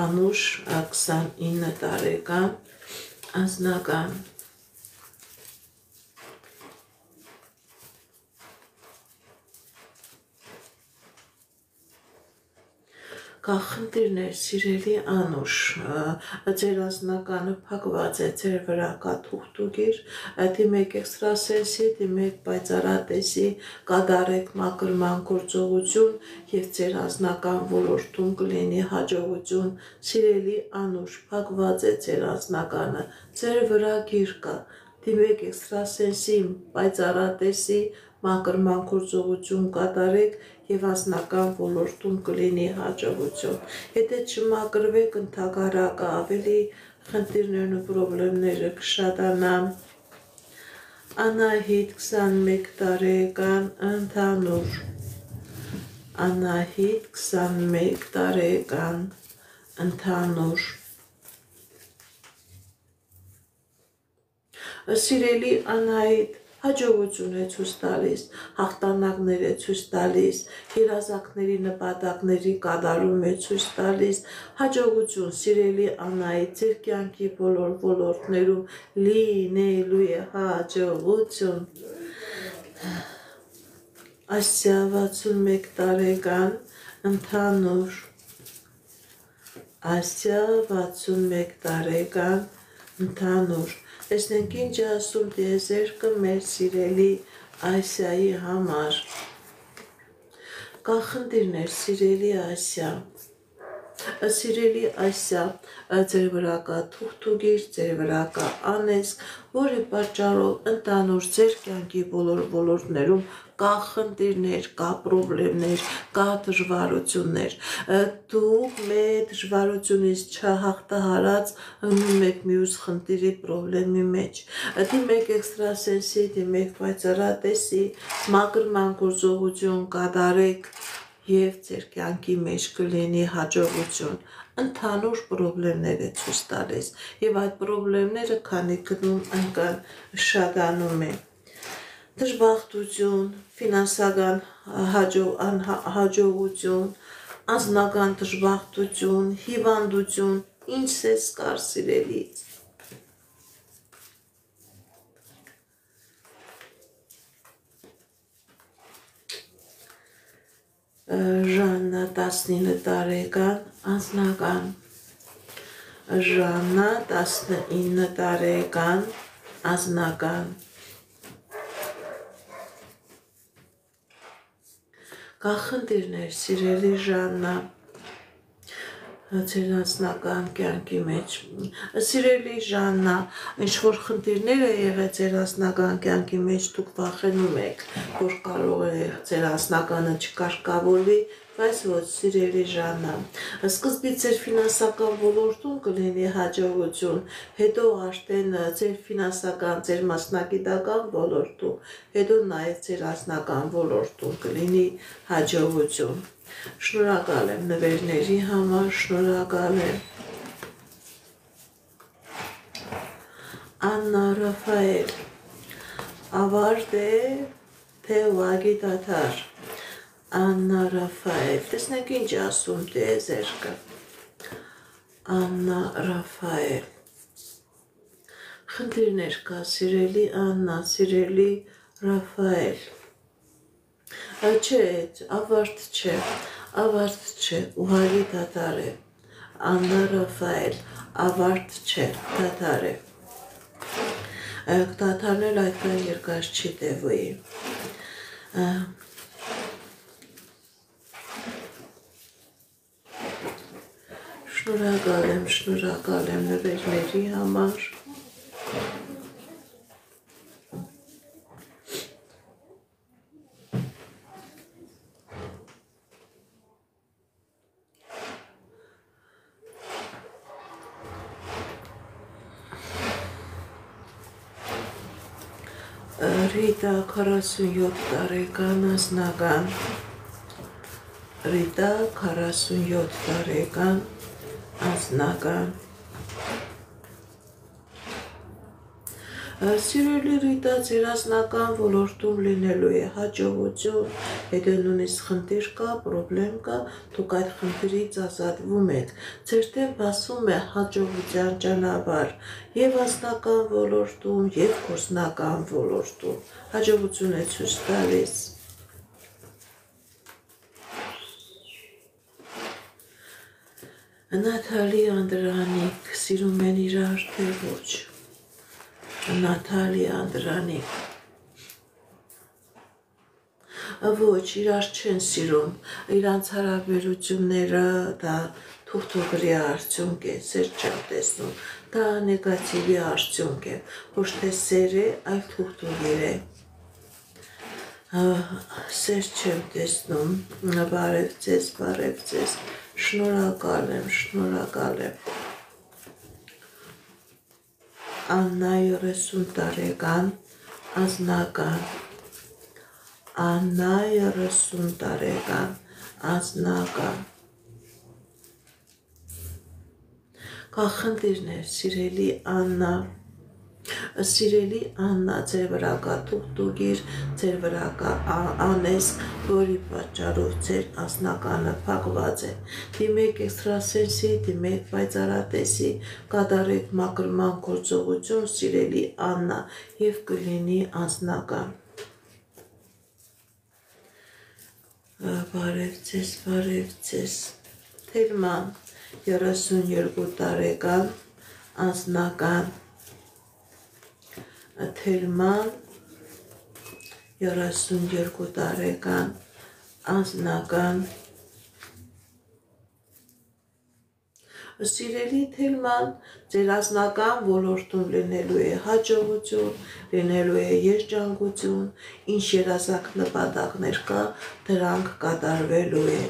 Անուշ 29 տարեկան, անձնական, Կա խնդիրներ, սիրելի Անուշ, ձեր անձնականը փակված է, ձեր վրա կա թուղթուգիր, դիմեք էքստրասենսի, դիմեք պայծառատեսի, կատարեք մաքրման գործողություն եւ ձեր անձնական ոլորտում կլինի հաջողություն, սիրելի Անուշ, փակված է ձեր անձնականը, ձեր վրա գիր կա, դիմեք էքստրասենսի, պայծառատեսի, մաքրման գործողություն կատարեք եւ անձնական ոլորտում կլինի հաջողություն։ Եթե չմաքրվեք, ընդհակառակը ավելի խնդիրներն ու խնդիրները կշատանան։ Անահիտ 21 տարեկան ընդհանուր։ Անահիտ 21 տարեկան ընդհանուր։ Սիրելի Անահիտ, հաջողություն է ցույց տալիս, հաղթանակներ է ցույց տալիս, երազանքների նպատակների կատարում է ցույց տալիս, հաջողություն, սիրելի Անահիտ, ձեր կյանքի բոլոր ոլորտներում լինելու է հաջողություն։ Ասիա 61 տարեկան ընդհանուր։ Ասիա 61 տարեկան ընդհանուր։ Տեսնենք ինչ ասում տիեզերքը մեր սիրելի Ասիայի համար։ Կա խնդիրներ, սիրելի Ասիա։ Սիրելի Ասիա, ձեր վրա կա թուղթուգիր, ձեր վրա կա անեծք, որի պատճառով ընդհանուր ձեր կյանքի բոլոր ոլորտներում կա խնդիրներ, կա խնդիրներ, կա դժվարություններ։ Դուք մեր դժվարությունից չհաղթահարած ընկնում եք մյուս խնդիրի խնդրի մեջ։ Դիմեք էքստրասենսի, դիմեք պայծառատեսի, մաքրման գործողություն կատարեք եւ ձեր կյանքի մեջ կլինի հաջողություն։ Ընդհանուր խնդիրներ է ցույց տալիս եւ այդ խնդիրները քանի գնում ընկան շատանում է։ Դժբախտություն, ֆինանսական հաջողություն, անձնական դժբախտություն, հիվանդություն, ինչ ես կար սիրելից։ Ժաննա 19 տարեկան անձնական։ Ժաննա 19 տարեկան անձնական։ Կա խնդիրներ, սիրելի Ժաննա, ձեր անձնական կյանքի մեջ։ Սիրելի Ժաննա, ինչ-որ խնդիրներ է եղել ձեր անձնական կյանքի մեջ, դուք վախենում եք, որ կարող է ձեր անձնականը չկարգավորվի, բայց ոչ, սիրելի Ժաննա, սկզբից ձեր ֆինանսական ոլորտում կլինի հաջողություն, հետո արդեն ձեր ֆինանսական, ձեր մասնագիտական ոլորտում, հետո նաև ձեր անձնական ոլորտում կլինի հաջողություն։ Շնորհակալ եմ նվերների համար, շնորհակալ եմ։ Աննա Ռաֆայել, ավարտ է, թե ուղղակի դադար։ Աննա Ռաֆայել, տեսնենք ինչ ասում տիեզերքը։ Աննա Ռաֆայել, խնդիրներ կա, սիրելի Աննա, սիրելի Ռաֆայել։ Չէ, ավարտ չէ, ուղղակի դադար է։ Աննա Ռաֆայել, ավարտ չէ, դադար է։ Դադարնել այդքան երկար չի տևի։ Շնորհակալ եմ նվերների համար։ Ռիտա 47 տարեկան անձնական։ Ռիտա 47 տարեկան անձնական։ Սիրելի Ռիտա, ձեր անձնական ոլորտում լինելու է հաջողություն, եթե նույնիսկ խնդիր կա, խնդրեմ կա, դուք այդ խնդրից ազատվում եք, ձեր դեմ բացվում է հաջողության ճանապարհ եւ անձնական ոլորտում եւ գործնական ոլորտում, հաջողություն է ցույց տալիս։ Նաթալի Անդրանիկ սիրում են իրար թե ոչ։ Նաթալի Անդրանիկ ոչ, իրար չեն սիրում, իրանց հարաբերությունները դա թուղթուղրի արդյունք է, սեր չեմ տեսնում, դա նեգատիվի արդյունք է, ոչ թե սեր է, այլ թուղթուղիր է, սեր չեմ տեսնում, բարև ձեզ, շնորհակալ եմ, Աննա 30 տարեկան, անձնական, Աննա 30 տարեկան, անձնական, կախնդիրներ, սիրելի Աննա, ձեր վրա կա թուղթուղիր, ձեր վրա կա անեսք, որի պատճառով ձեր անձնականը փակված է, դիմեք էքստրասենսի, դիմեք պայծառատեսի, կատարեք մաքրման գործողություն, սիրելի Աննա, և կլինի անձնական, բարև ձեզ, Թելման, 32 տարեկան, անձնական, Թելման, 32 տարեկան, անձնական, սիրելի Թելման, ձեր անձնական ոլորտում լինելու է հաջողություն, լինելու է երջանկություն, ինչ երազանք նպատակներ կա, դրանք կատարվելու է։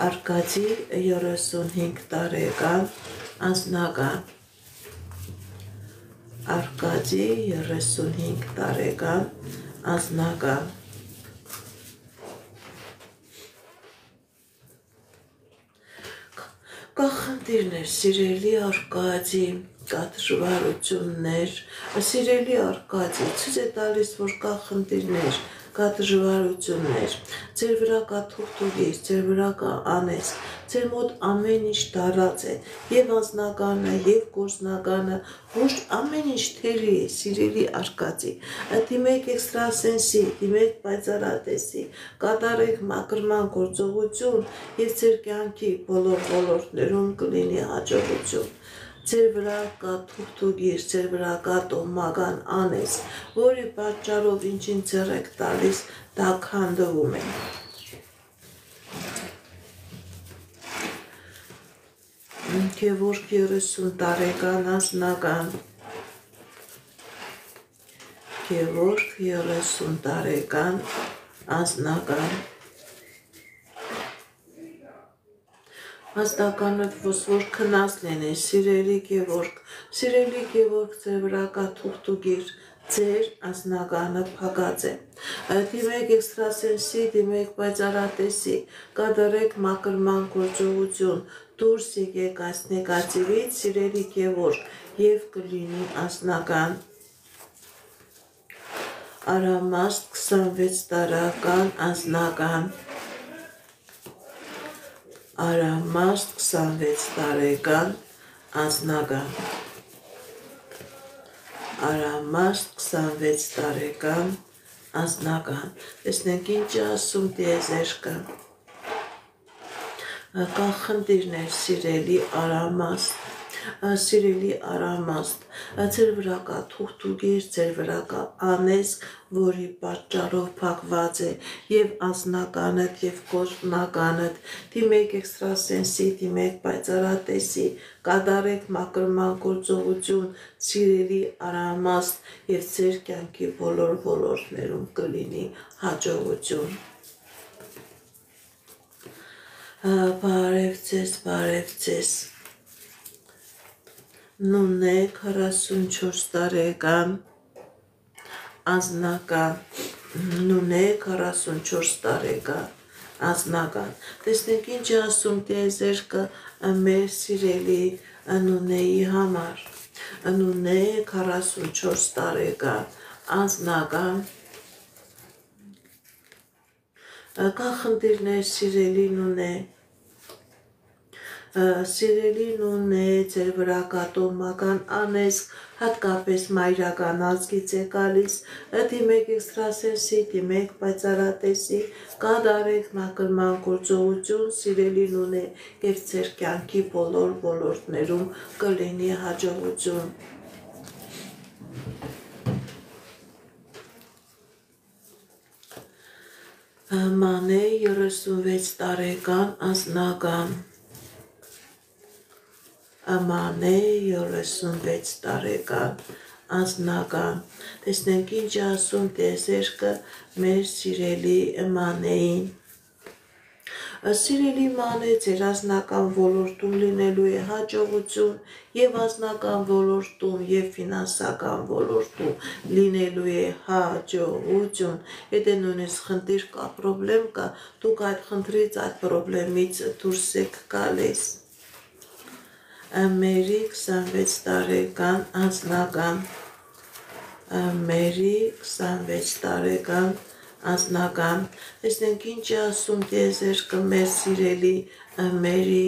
Արկադի 35 տարեկան, անձնական, Արկադի 35 տարեկան, անձնական, կախնդիրներ, սիրելի Արկադի, կա դժվարություններ, սիրելի Արկադի, ցույց է տալիս, որ կա խնդիրներ, կա դժվարություններ, ձեր վրա կա թուղթուղիր, ձեր վրա կա անեսք, ձեր մոտ ամեն ինչ դարած է, և անձնականը, և գործնականը, ոչ ամեն ինչ թերի է, սիրելի Արկադի, դիմեք էքստրասենսի, դիմեք պայծառատեսի, կատարեք մաքրման գործողություն և ձեր կյանքի բոլոր ոլորտներում կլինի հաջողություն, ձեր վրա կա թուղթուղիր, ձեր վրա կա տոհմական անեսք, որի պատճառով ինչին ձեռ եք տալիս, դա քանդվում է։ Գևորգ 30 տարեկան, անձնական, Գևորգ 30 տարեկան, անձնական, Ազդականդ ոսոր քնած լինի, սիրելի Գևորգ, ձեր վրա կա թուղթուղիր, ձեր անձնականը փակած է, դիմեք էքստրասենսի, դիմեք պայծառատեսի, կատարեք մաքրման գործողություն, դուրս եկեք այս նեգատիվից, սիրելի Գևորգ, և կլինի անձնական, Արամաստ 26 տարեկան, անձնական, Արամաստ 26 տարեկան, անձնական, Արամաստ 26 տարեկան, անձնական, տեսնենք ինչ է ասում տիեզերքը, կա խնդիրներ, սիրելի Արամաստ, ձեր վրա կա թուղթուղիր, ձեր վրա կա անեսք, որի պատճառով փակված է և անձնականդ և գործնականդ, դիմեք էքստրասենսի, դիմեք պայծառատեսի, կատարեք մաքրման գործողություն, սիրելի Արամաստ, և ձեր կյանքի բոլոր ոլորտներում կլինի հաջողություն։ Բարև ձեզ, Նունե 44 տարեկան, անձնական, Նունե 44 տարեկան, անձնական, տեսնենք ինչ է ասում տիեզերքը մեր սիրելի Նունեի համար, Նունե 44 տարեկան, անձնական, կա խնդիրներ, սիրելի Նունե, Սիրելին ունեց ձեր վրա կատողական անեզք, հատկապես մայրական ազգից է գալիս, դիմեք էքստրասենսի, դիմեք պայծառատեսի, կատարեք մաքրման գործողություն, սիրելին ունե եւ ձեր կյանքի բոլոր ոլորտներում կլինի հաջողություն։ Մանե 36 տարեկան անձնական Մանե 36 տարեկան անձնական տեսնենք ինչ ասում տեզերքը մեր սիրելի Մանեին Սիրելի Մանե ձեր անձնական ոլորտում լինելու է հաջողություն եւ անձնական ոլորտում եւ ֆինանսական ոլորտում լինելու է հաջողություն եթե նույնիսկ խնդիր կա պրոբլեմ կա դուք այդ խնդրից այդ պրոբլեմից դուրս եք գալիս Մերի 26 տարեկան անձնական Մերի 26 տարեկան անձնական տեսնենք ինչ ասում տեզերքը մեր սիրելի Մերի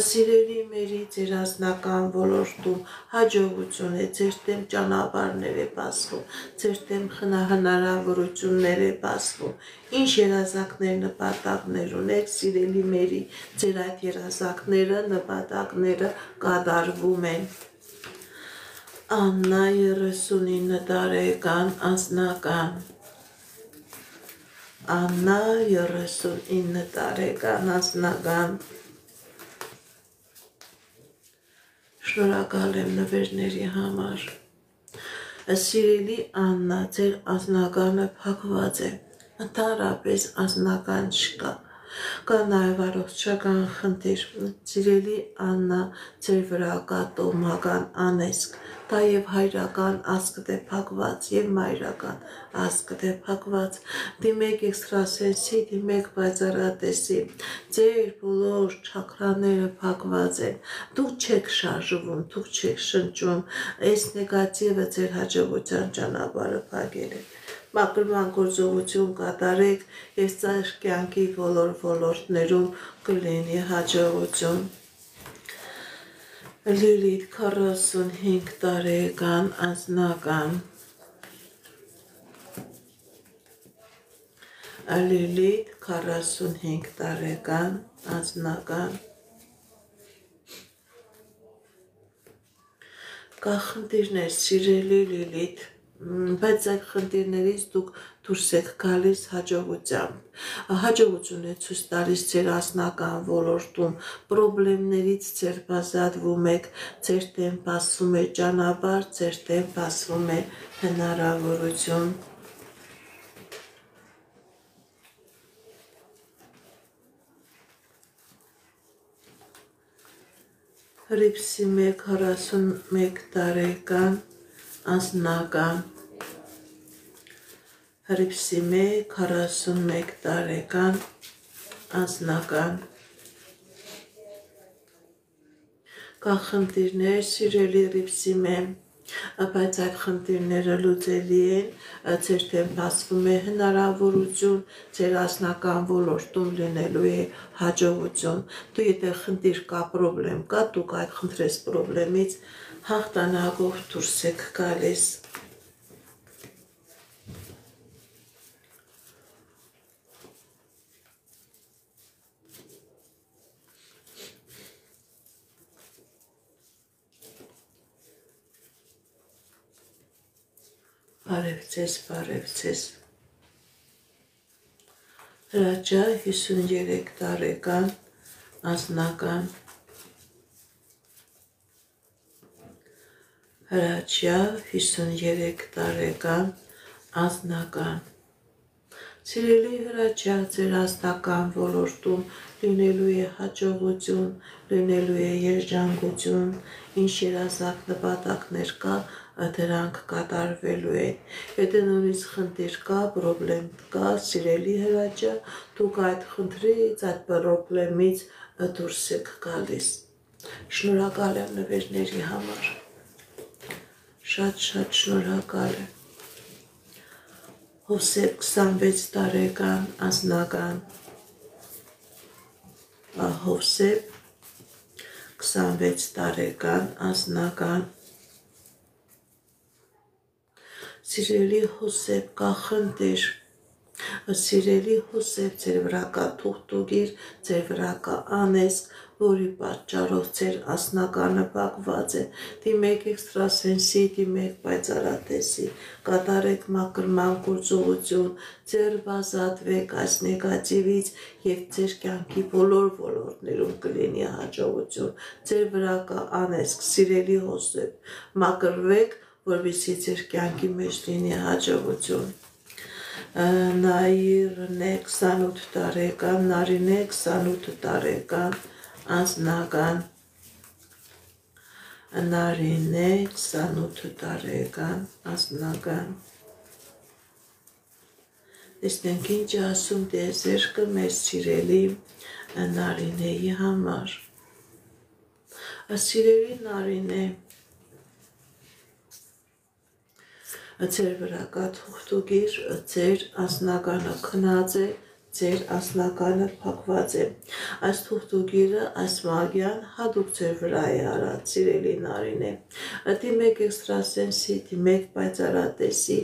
Սիրելի Մերի ձեր անձնական ոլորտում հաջողություն է ձեր դեմ ճանապարհներ է բացվում ձեր դեմ հնարավորություններ է բացվում ինչ երազանքներ նպատակներ ունեք սիրելի Մերի ձեր այդ երազանքները նպատակները կատարվում են Աննա 39 տարեկան անձնական Աննա 39 տարեկան անձնական Շնորհակալ եմ նվերների համար Սիրելի Աննա ձեր անձնականը փակված է ընդհանրապես անձնական չկա կա նաև առողջական խնդիր Սիրելի Աննա ձեր վրա կա տոհմական անեզք դա եւ հայրական ազգդ է փակված եւ մայրական ազգդ է փակված դիմեք էքստրասենսի դիմեք պայծառատեսի ձեր բոլոր չակրաները փակված են դուք չեք շարժվում դուք չեք շնչում այս նեգատիվը ձեր հաջողության ճանապարհը փակել է մաքրման գործողություն կատարեք եւ ձեր կյանքի բոլոր ոլորտներում կլինի հաջողություն Լիլիթ 45 տարեկան անձնական Լիլիթ 45 տարեկան անձնական Կա խնդիրներ սիրելի Լիլիթ բայց այդ խնդիրներից դուք դուրս եք գալիս հաջողությամբ հաջողություն է ցույց տալիս ձեր անձնական ոլորտում պրոբլեմներից ձեր բազատվում եք ձեր դեմ բացվում է ճանապարհ ձեր դեմ բացվում է հնարավորություն Հրիփսիմե 41 տարեկան անձնական Հրիփսիմե 41 տարեկան անձնական Կա խնդիրներ սիրելի Հրիփսիմե բայց այդ խնդիրները լուծելի են ձեր դեմ բացվում է հնարավորություն ձեր անձնական ոլորտում լինելու է հաջողություն դու եթե խնդիր կա պրոբլեմ կա դուք այդ խնդրես պրոբլեմից հաղթանակով դուրս եք գալիս Բարևձեզ Հրաչյա 53 տարեկան անձնական Հրաչյա 53 տարեկան անձնական Սիրելի Հրաչյա ձեր անձնական ոլորտում լինելու է հաջողություն լինելու է երջանկություն ինչ երազանք նպատակներ կա դրանք կատարվելու են եթե նույնիսկ խնդիր կա պրոբլեմ կա սիրելի Հրաչյա դուք այդ խնդրից այդ պրոբլեմից դուրս եք գալիս շնորհակալ եմ նվերների համար շատ շնորհակալ եմ Հովսեփ 26 տարեկան անձնական Հովսեփ 26 տարեկան անձնական սիրելի Հոսեփ կախնդիր Սիրելի Հոսեփ ձեր վրա կա թուղթուգիր ձեր վրա կա անեսք որի պատճառով ձեր անձնականը փակված է դիմեք էքստրասենսի դիմեք պայծառատեսի կատարեք մաքրման գործողություն ձեր ազատվեք այս նեգատիվից եւ ձեր կյանքի բոլոր ոլորտներում կլինի հաջողություն ձեր վրա կա անեսք սիրելի Հոսեփ մաքրվեք որովհետեւ ձեր կյանքի մեջ լինի հաջողություն Նաիրնե 28 տարեկան, Նարինե 28 տարեկան, անձնական Նարինե 28 տարեկան, անձնական Տեսնենք ինչ ասում դեզերքը մեր սիրելի Նարինեի համար Սիրելի Նարինե Ձեր վրա կա թուղթուգիր, ձեր անձնականը քնած է, ձեր անձնականը փակված է։ Այս թուղթուգիրը, այս մագիան հատուկ ձեր վրա է արած, սիրելի Նարինե։ Դիմեք էքստրասենսի, դիմեք պայծառատեսի,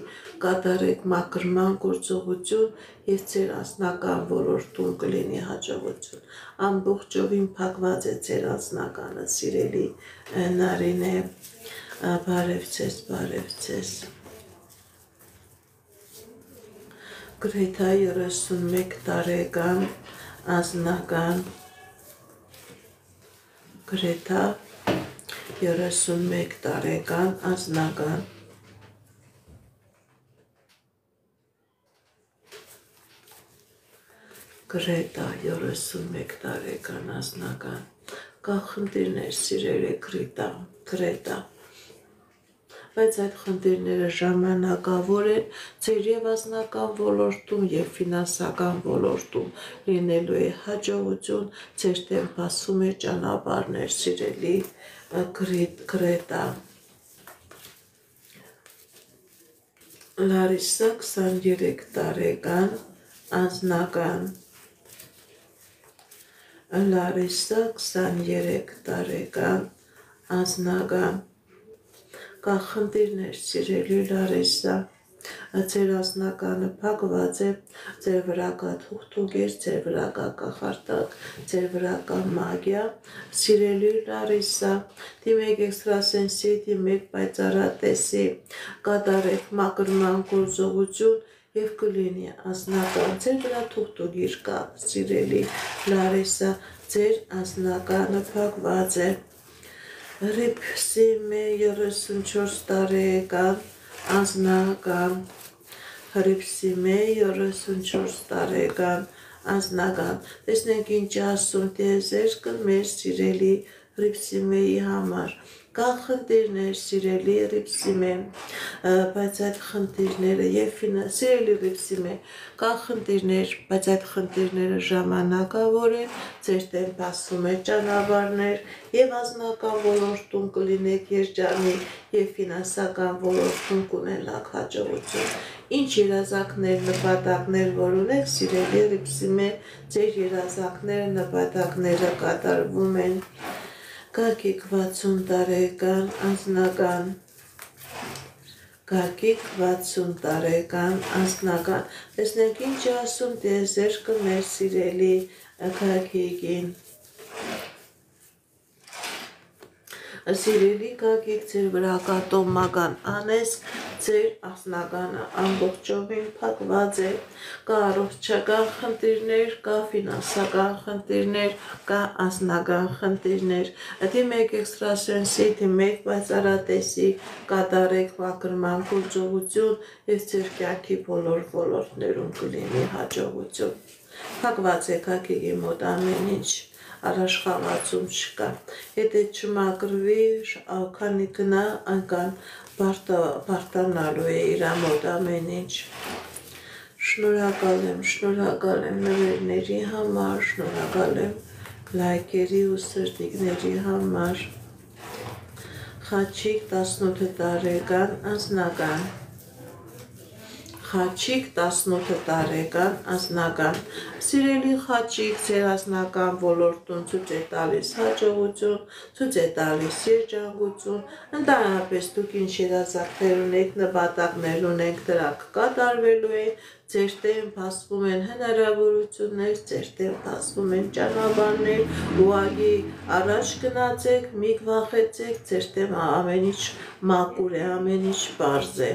կատարեք մաքրման գործողություն եւ ձեր անձնական ոլորտում կլինի հաջողություն։ Ամբողջովին փակված է ձեր անձնականը, սիրելի Նարինե։ Բարև ձեզ։ Գրեթա 31 տարեկան անձնական Գրեթա 31 տարեկան անձնական Գրեթա 31 տարեկան անձնական կա խնդիրներ սիրելի Գրեթա բայց այդ խնդիրները ժամանակավոր են ձեր եւ անձնական ոլորտում եւ ֆինանսական ոլորտում լինելու է հաջողություն ձեր դեմ բացում է ճանապարհներ սիրելի Գրետա Լարիսա 23 տարեկան անձնական Լարիսա 23 տարեկան անձնական Կա խնդիրներ սիրելի Լարիսա ձեր անձնականը փակված է ձեր վրա կա թուղթուգիր ձեր վրա կա կախարդակ ձեր վրա կա մագիա սիրելի Լարիսա դիմեք էքստրասենսի դիմեք պայծառատեսի կատարեք մաքրման գործողություն եւ կլինի անձնական ձեր վրա թուղթուգիր կա սիրելի Լարիսա ձեր անձնականը փակված է Հրիփսիմե 34 տարեկան անձնական Հրիփսիմե 34 տարեկան անձնական տեսնենք ինչ ասում դեզերքը մեր սիրելի Հրիփսիմեի համար կա խնդիրներ սիրելի Հրիփսիմե բայց այդ խնդիրները եւ սիրելի Հրիփսիմե կա խնդիրներ բայց այդ խնդիրները ժամանակավոր են ձեր դեմ բացում է ճանապարհներ եւ անձնական ոլորտում կլինեք երջանիկ եւ ֆինանսական ոլորտում կունենաք հաջողություն ինչ երազանքներ նպատակներ որ ունեք սիրելի Հրիփսիմե ձեր երազանքները նպատակները կատարվում են Գագիկ 60 տարեկան անձնական Գագիկ 60 տարեկան անձնական տեսնենք ինչ ասում դեզերքը մեր սիրելի Գագիկին Սիրելի Գագիկ ձեր վրա կա տոմական անեսք ձեր անձնականը ամբողջովին փակված է կա առողջական խնդիրներ կա ֆինանսական խնդիրներ կա անձնական խնդիրներ դիմեք էքստրասենսի դիմեք պայծառատեսի կատարեք մաքրման գործողություն եւ ձեր կյանքի բոլոր ոլորտներում կլինի հաջողություն փակված է Գագիկի մոտ ամեն ինչ Առաջխաղացում չկա, եթե չմակրվի, քանի գնա անկան բարտանալու է իր մոտ ամեն ինչ։ Շնորհակալ եմ նվերների համար, շնորհակալ եմ լայքերի ու սրտիկների համար։ Խաչիկ 18 տարեկան անձնական Խաչիկ 18 տարեկան անձնական Սիրելի խաչիկ ձեր անձնական ոլորտում ցույց է տալիս հաջողություն, ցույց է տալիս երջանկություն ընդհանրապես դուք ինչ երազանքներ ունեք, նպատակներ ունեք, դրանք կատարվելու են ձեր դեմ բացվում են հնարավորություններ, ձեր դեմ բացվում են ճանապարհներ, ուղղակի առաջ գնացեք, մի վախեցեք, ձեր դեմ ամեն ինչ մաքուր է, ամեն ինչ պարզ է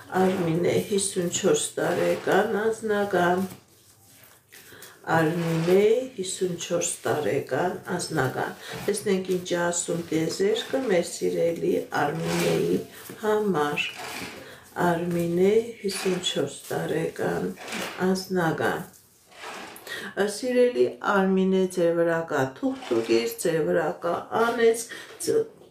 Արմինե 54 տարեկան անձնական Արմինե 54 տարեկան անձնական Տեսնենք ինչ ասում տիեզերքը մեր սիրելի Արմինեի համար Արմինե 54 տարեկան անձնական Սիրելի Արմինե ձեր վրա կա թուղթուկիր, ձեր վրա կա անեց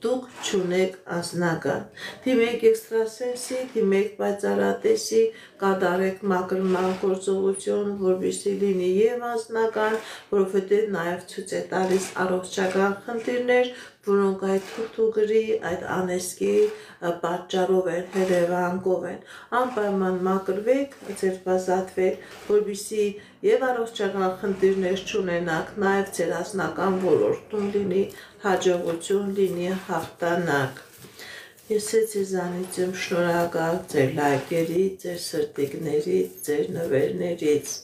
Դուք չունեք անձնական, դիմեք էքստրասենսի, դիմեք պայծառատեսի, կատարեք մաքրման գործողություն, որպեսզի լինի եւ անձնական, որովհետեւ նաեւ ցույց է տալիս առողջական խնդիրներ, որոնք այդ թուղթուկրի, այդ անեսկի պատճառով են, հետևանքով են, անպայման մաքրվեք, ձերբազատվեք, որպեսզի եւ առողջական խնդիրներ չունենաք, նաեւ ձեր անձնական ոլորտում լինի հաջողություն, լինի հաղթանակ։ Ես ձեզանից եմ շնորհակալ ձեր լայքերից, ձեր սրտիկներից, ձեր նվերներից։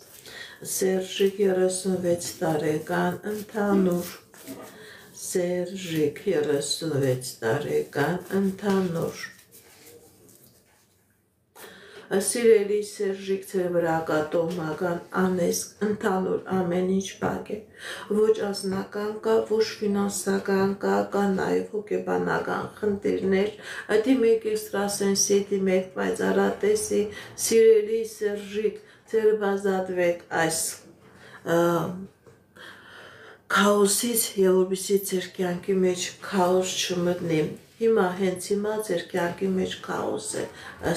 Սերժիկ 36 տարեկան ընդհանուր Սերժիկ 36 տարեկան ընդհանուր Սիրելի Սերժիկ ձեր վրա կա տոհմական անեսք ընդհանուր ամեն ինչ բակ է ոչ անձնական կա ոչ ֆինանսական կա նաև հոգեբանական խնդիրներ դիմեք էքստրասենսի դիմեք պայծառատեսի սիրելի Սերժիկ ձեր բազատվեք այս քաոսից եւ որպեսզի ձեր կյանքի մեջ քաոս չմտնի Հիմա հենց հիմա ձեր կյանքի մեջ քաոս է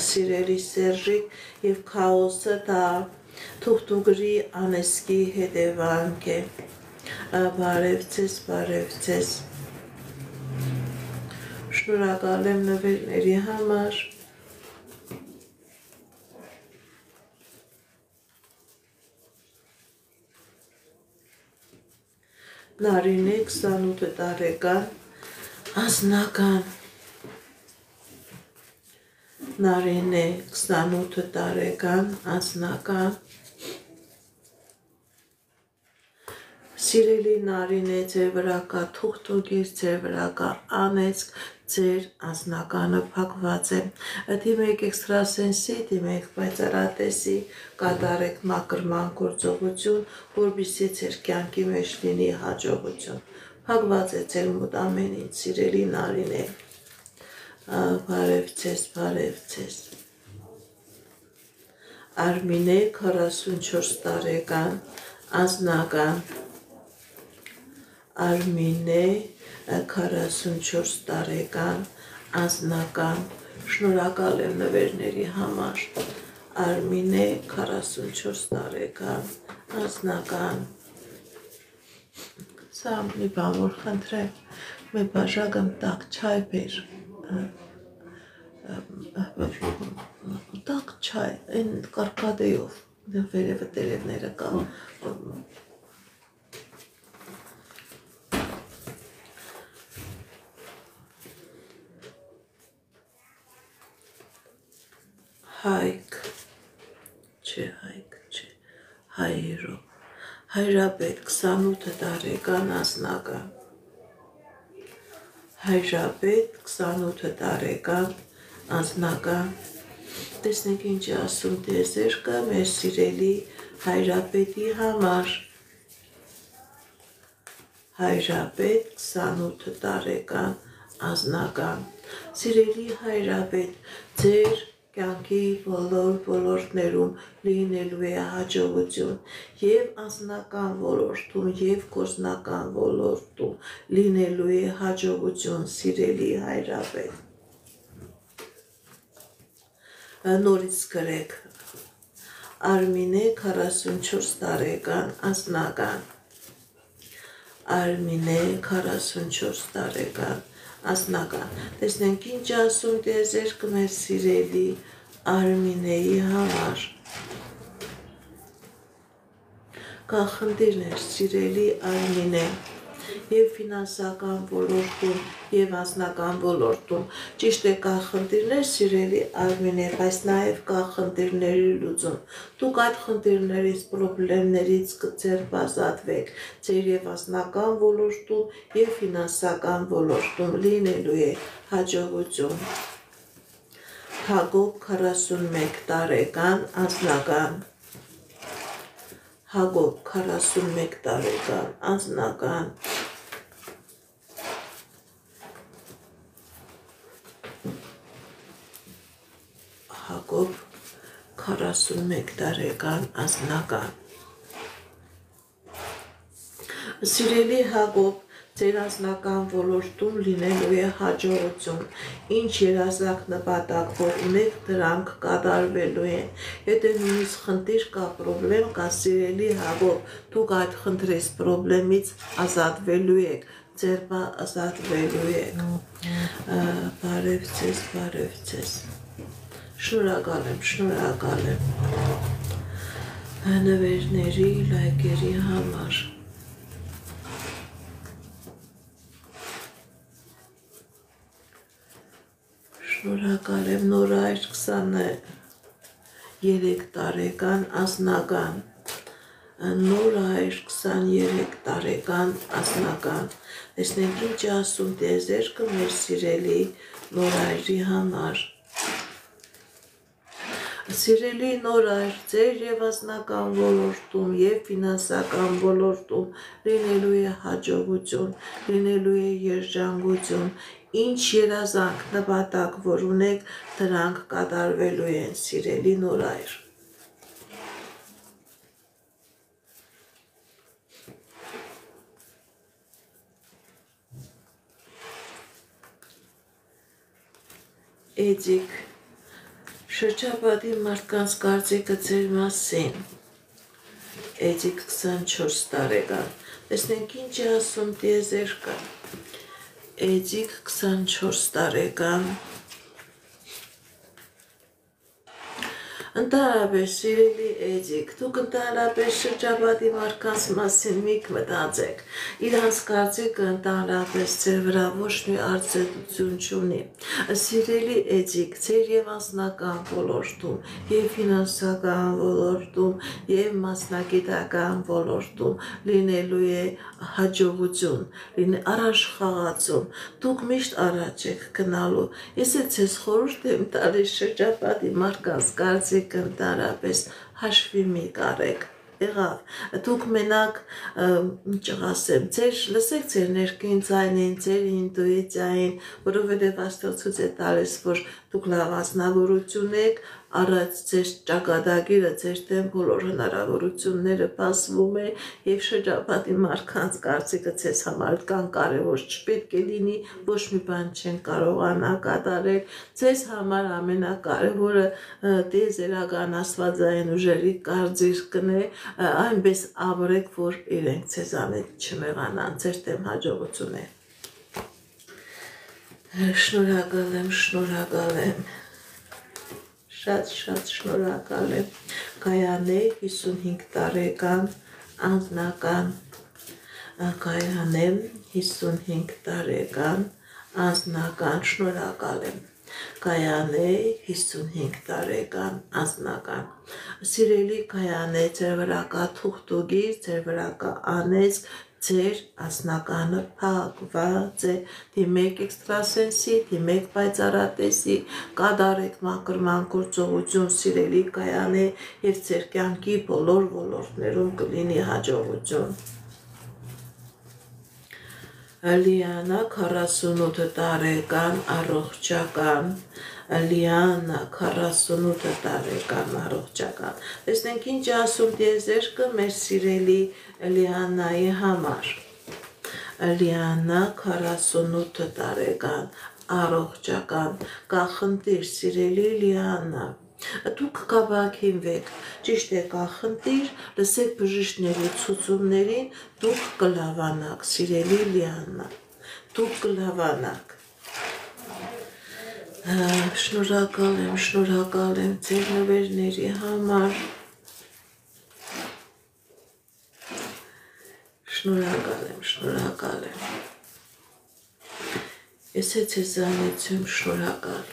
սիրելի Սերժիկ եւ քաոսը դա թուղթուկրի անեսկի հետևանք է բարև ձեզ շնորհակալ եմ նվերների համար Նարինե 28 տարեկան անձնական Նարինե 28 տարեկան անձնական Սիրելի Նարինե ձեր վրա կա թուղթուկիր ձեր վրա կա անեցք ձեր անձնականը փակված է դիմեք էքստրասենսի դիմեք պայծառատեսի կատարեք մաքրման գործողություն որպեսզի ձեր կյանքի մեջ լինի հաջողություն Փակված է ձեր մոտ ամեն ինչ սիրելի Նարինե բարև ձեզ Արմինե 44 տարեկան անձնական Արմինե 44 տարեկան անձնական շնորհակալ եմ նվերների համար Արմինե 44 տարեկան անձնական Սա մի բան որ խնդրեմ մի բաժակը տաք չայ բեր տաք չայ այն կարկադեով վերևը տերևները կա Հայք չէ հայերով Հայրապետ 28 տարեկան անձնական Հայրապետ 28 տարեկան անձնական Տեսնենք ինչ ասում տիեզերքը մեր սիրելի Հայրապետի համար Հայրապետ 28 տարեկան անձնական Սիրելի Հայրապետ ձեր կյանքի բոլոր ոլորտներում լինելու է հաջողություն եւ անձնական ոլորտում եւ գործնական ոլորտում լինելու է հաջողություն սիրելի Հայրապետ Նորից գրեք Արմինե 44 տարեկան անձնական Արմինե 44 տարեկան Ասնական, տեսնենք ինչ ասում տիեզերքը մեր սիրելի Արմինեի համար կա խնդիրներ, սիրելի Արմինե, եւ ֆինանսական ոլորտում եւ անձնական ոլորտում ճիշտ է կա խնդիրներ սիրելի Արմինե, բայց նաեւ կա խնդիրների լուծում։ Դուք այդ խնդիրներից, խնդիրներից կձեռք ազատվեք ձեր եւ անձնական ոլորտում եւ ֆինանսական ոլորտում լինելու է հաջողություն։ Հակոբ 41 տարեկան անձնական Հակոբ 41 տարեկան անձնական Հակոբ 41 տարեկան անձնական Սիրելի Հակոբ, ձեր անձնական ոլորտում լինելու է հաջողություն, ինչ երազանք նպատակ, որ ունեք, դրանք կատարվելու են։ Եթե նույնիսկ խնդիր կա, պրոբլեմ կա, սիրելի Հակոբ, դուք այդ խնդրից, պրոբլեմից ազատվելու եք, ձեր ազատվելու եք։ Բարև ձեզ, բարև ձեզ։ Շնորհակալ եմ նվերների, լայքերի համար։ Շնորհակալ եմ Նորայր 23 տարեկան անձնական Նորայր 23 տարեկան անձնական տեսնենք ինչ ասում տիեզերքը մեր սիրելի Նորայրի համար Սիրելի Նորայր, ձեր եւ անձնական ոլորտում եւ ֆինանսական ոլորտում լինելու է հաջողություն, լինելու է երջանկություն, ինչ երազանք, նպատակ, որ ունեք, դրանք կատարվելու են, սիրելի Նորայր։ Էդիկ Շրջապատի մարդկանց կարծիքը ձեր մասին, Էդիկ 24 տարեկան, տեսնենք ինչ է ասում տիեզերքը, Էդիկ 24 տարեկան, Ընդհանրապես, սիրելի Էդիկ, դուք ընդհանրապես շրջապատի մարդկանց մասին մի մտածեք, իրանց կարծիքը ընդհանրապես ձեր վրա ոչ մի ազդեցություն չունի։ Սիրելի Էդիկ, ձեր եւ անձնական ոլորտում, եւ ֆինանսական ոլորտում, եւ մասնագիտական ոլորտում լինելու է հաջողություն, առաջխաղացում, դուք միշտ առաջ եք գնալու։ Ես ձեզ խորհուրդ եմ տալիս շրջապատի մարդկանց կարծիքը ընդհանրապես հաշվի մի կարեք, եղավ, դուք մենակ, ինչ ասեմ, լսեք ձեր ներքին ձայնին, ձեր ինտուիցիային, որովհետև Աստված ցույց է տալիս, որ դուք լավ անձնավորություն եք, առած ձեր ճակատագիրը, ձեր դեմ բոլոր հնարավորությունները բացվում է եւ շրջապատի մարդկանց կարծիքը ձեզ համար կան կարևոր չպետք է լինի, ոչ մի բան չեն կարողանա կատարել, ձեզ համար ամենակարևորը տիեզերական աստվածային ուժերի կարծիքն է, այնպես ապրեք, որ իրենք ձեզանից չմեղանան, ձեր դեմ հաջողություն է։ Շնորհակալ եմ, շատ շնորհակալ եմ, Գայանե 55 տարեկան, անձնական, Գայանե 55 տարեկան, անձնական, շնորհակալ եմ, Գայանե 55 տարեկան, անձնական, սիրելի Գայանե, ձեր վրա կա թուղթուգիր, ձեր վրա կա անեծք, ձեր անձնականը փակված է, դիմեք էքստրասենսի, դիմեք պայծառատեսի, կատարեք մաքրման գործողություն, սիրելի Գայանե, եւ ձեր կյանքի բոլոր ոլորտներում կլինի հաջողություն։ Լիանա 48 տարեկան առողջական, Լիանա 48 տարեկան առողջական, տեսնենք ինչ ասում տիեզերքը մեր սիրելի Լիանայի համար, Լիանա 48 տարեկան առողջական, կա խնդիր սիրելի Լիանա, դուք կապակինվեք, ճիշտ է կա խնդիր, լսեք բժիշկների ցուցումներին, դուք կլավանաք, սիրելի Լիանա, դուք կլավանաք, Շնորհակալ եմ ձեր նվերների համար։ Շնորհակալ եմ։ Ես ձեզանից եմ շնորհակալ։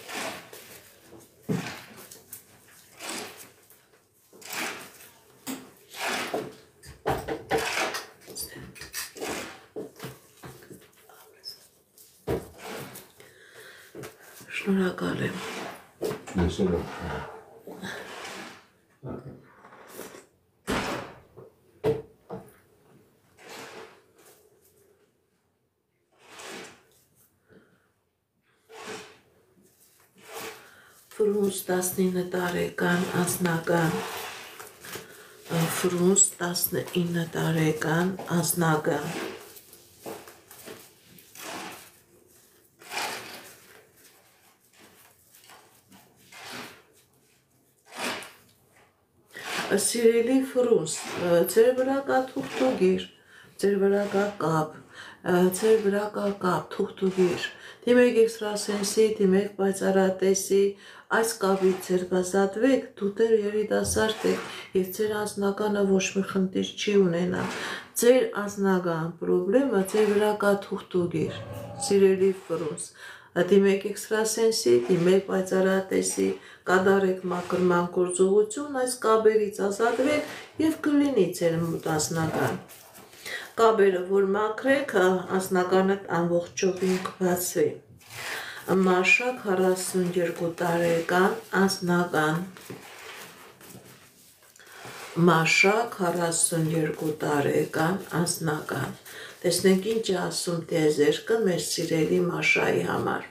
Շնորհակալ եմ։ Ֆրունս 19 տարեկան անձնական, Ֆրունս 19 տարեկան անձնական, Սիրելի Ֆրունս, ձեր վրա կա թուղթուգիր, ձեր վրա կա կապ, ձեր վրա կա կապ, թուղթուգիր, դիմեք էքստրասենսի, դիմեք պայծառատեսի, այս կապից ձեր բազատվեք, դուք երիտասարդ եք և ձեր անձնականը ոչ մի խնդիր չի ունենա, ձեր անձնական պրոբլեմը ձեր վրա կա թուղթուգիր, սիրելի Ֆրունս, դիմեք էքստրասենսի, դիմեք պայծառատեսի, կատարեք մաքրման գործողություն, այս կապերից ազատվեք և կլինի ձեր անձնական։ Կապերը, որ մաքրեք, անձնականը ամբողջովին կբացվի։ Մաշա 42 տարեկան անձնական, Մաշա 42 տարեկան անձնական, տեսնենք ինչ է ասում տիեզերքը մեր սիրելի Մաշայի համար։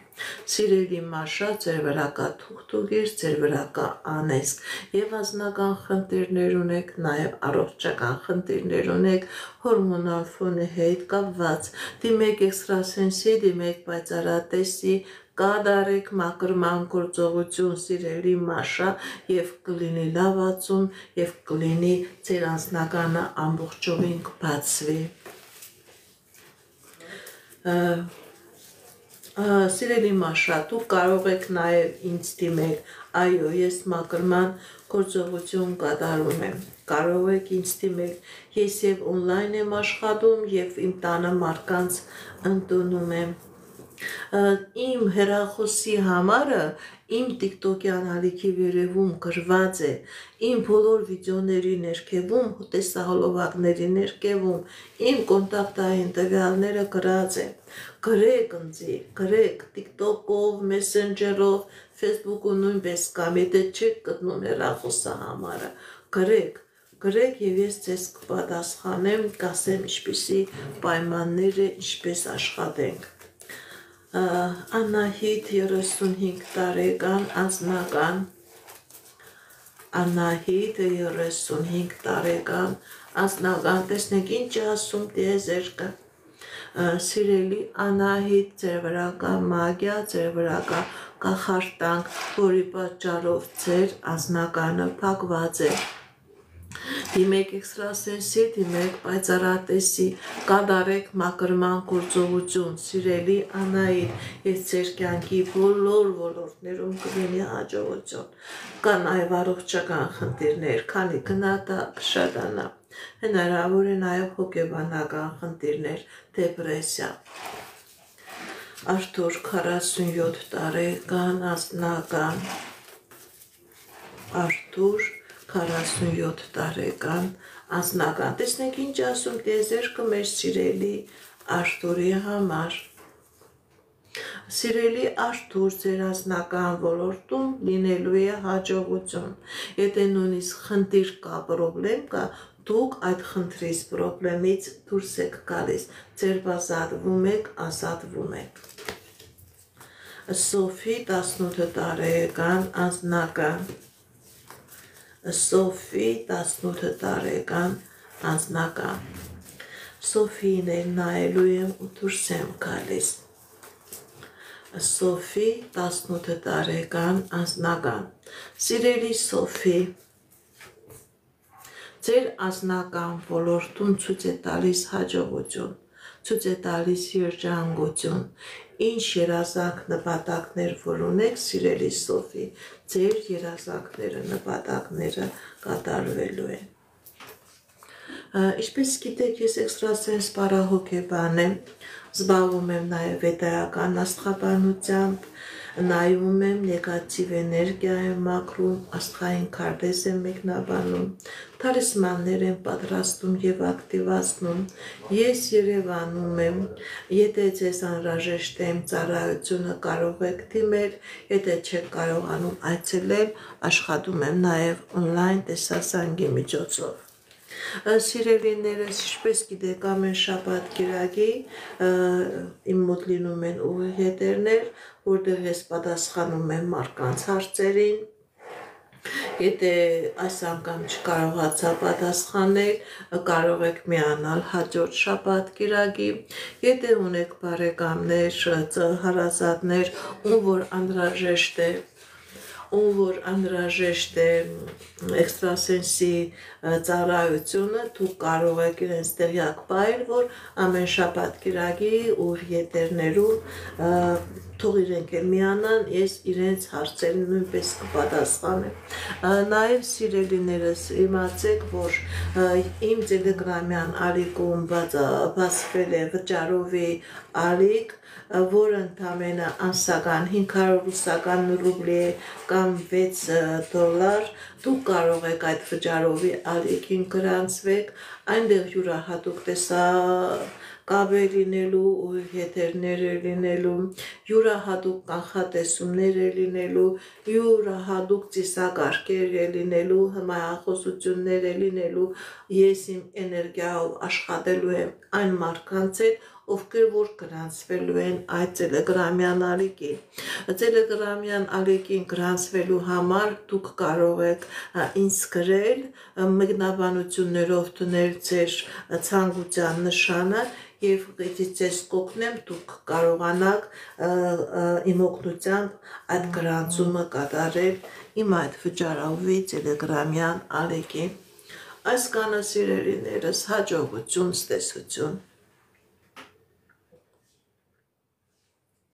Սիրելի Մաշա, ձեր վրա կա թուղթուգիր, ձեր վրա կա անեծք և անձնական խնդիրներ ունեք, նաև առողջական խնդիրներ ունեք, հորմոնալ ֆոնի հետ կապված, դիմեք էքստրասենսի, դիմեք պայծառատեսի, կատարեք մաքրման գործողություն, սիրելի Մաշա, և կլինի լավացում և կլինի ձեր անձնականը ամբողջովին կբացվի։ Սիրելի Մաշա, դուք կարող եք նաև ինձ դիմել, այո, ես մաքրման գործողություն կատարում եմ, կարող եք ինձ դիմել, ես և օնլայն եմ աշխատում և իմ տանը մարդկանց ընդունում եմ։ Իմ հեռախոսի համարը իմ տիկտոկյան ալիքի վերևում գրված է, իմ բոլոր վիդեոների ներքևում, տեսահոլովակների ներքևում, իմ կոնտակտային տվյալները գրած են, գրեք ինձի, գրեք տիկտոկով, մեսենջերով, ֆեյսբուքում նույնպես կամ եթե չեք գտնում հեռախոսի համարը, գրեք և ես ձեզ կպատասխանեմ, կասեմ ինչպիսի պայմաններ է, ինչպես աշխատենք։ Անահիտ 35 տարեկան անձնական, Անահիտ 35 տարեկան անձնական, տեսնենք ինչ է ասում տիեզերքը։ Սիրելի Անահիտ, ձեր վրա կա մագիա, ձեր վրա կա կախարդանք, որի պատճառով ձեր անձնականը փակված է։ Դիմեք էքստրասենսի, դիմեք պայծառատեսի, կատարեք մաքրման գործողություն, սիրելի Անահիտ, և ձեր կյանքի բոլոր ոլորտներում կլինի հաջողություն, կա նաև առողջական խնդիրներ, քանի գնատա կշատանա, հնարավոր է նաև հոգեբանական խնդիրներ, դեպրեսիա։ Արթուր 47 տարեկան անձնական, Արթուր 47 տարեկան անձնական, տեսնենք ինչ ասում տիեզերքը մեր սիրելի Արթուրի համար։ Սիրելի Արթուր, ձեր անձնական ոլորտում լինելու է հաջողություն, եթե նույնիսկ խնդիր կա, պրոբլեմ կա, դուք այդ խնդրից, պրոբլեմից դուրս եք գալիս, ձեր բազատվում եք, ազատվում եք։ Սոֆի 18 տարեկան անձնական, Սոֆի 18 տարեկան անձնական, Սոֆիներ նայելու եմ ու դուրս եմ գալիս։ Սոֆի 18 տարեկան անձնական, սիրելի Սոֆի, ձեր անձնական ոլորտում ցույց է տալիս հաջողություն, ցույց է տալիս երջանկություն։ Ինչ երազանք նպատակներ որ ունեք, սիրելի Սոֆի, ձեր երազանքները, նպատակները կատարվելու են։ Ինչպես գիտեք, ես էքստրասենս պարահոգեբան եմ, զբաղվում եմ նաև վեդայական աստղաբանությամբ, նայում եմ նեգատիվ էներգիա եմ մաքրում, աստղային քարտեզ եմ մեկնաբանում, թալիսմաններ եմ պատրաստում եւ ակտիվացնում, ես Երևանում եմ, եթե ձեզ անհրաժեշտ է իմ ծառայությունը կարող եք դիմել, եթե չեք կարողանում այցելել, աշխատում եմ նաև on-line տեսասանգի միջոցով։ Սիրելիներս, ինչպես գիտեք, ամեն շաբաթ կիրակի իմ մոտ լինում են ուղիղետերներ, որտեղ ես պատասխանում եմ մարդկանց հարցերին։ Եթե այս անգամ չկարողացա պատասխանել, կարող եք միանալ հաջորդ շաբաթ կիրակի։ Եթե ունեք բարեկամներ, հարազատներ, ում որ անհրաժեշտ է էքստրասենսի ծառայությունը, դուք կարող եք իրենց տեղյակ պահել, որ ամեն շաբաթ կիրակի ուղիղետերներում թող իրենք էլ միանան, ես իրենց հարցերին նույնպես կպատասխանեմ։ Նաև սիրելիներս իմացեք, որ իմ տելեգրամյան ալիքում բացվել է վճարովի ալիք, որը ընդամենը ամսական 500 ռուսական ռուբլի է կամ $6, դուք կարող եք այդ վճարովի ալիքին գրանցվեք, այնտեղ յուրահատուկ տեսակաբեր լինելու, ուղիղետերներ լինելու, յուրահատուկ կանխատեսումներ լինելու, յուրահատուկ ծիսակարգեր լինելու, հմայախոսություններ լինելու, ես իմ էներգիայով աշխատելու եմ այն մարդկանց հետ, ովքեր որ գրանցվելու են այդ տելեգրամյան ալիքին։ Տելեգրամյան ալիքին գրանցվելու համար դուք կարող եք ինձ գրել, մեկնաբանություններով դնել ձեր ցանկության նշանը եւ ձեզ կօգնեմ դուք կարողանաք իմ օգնությամբ այդ գրանցումը կատարել իմ այդ վճարովի տելեգրամյան ալիքին։ Այս կանը սիրելիներս, հաջողություն, ցտեսություն։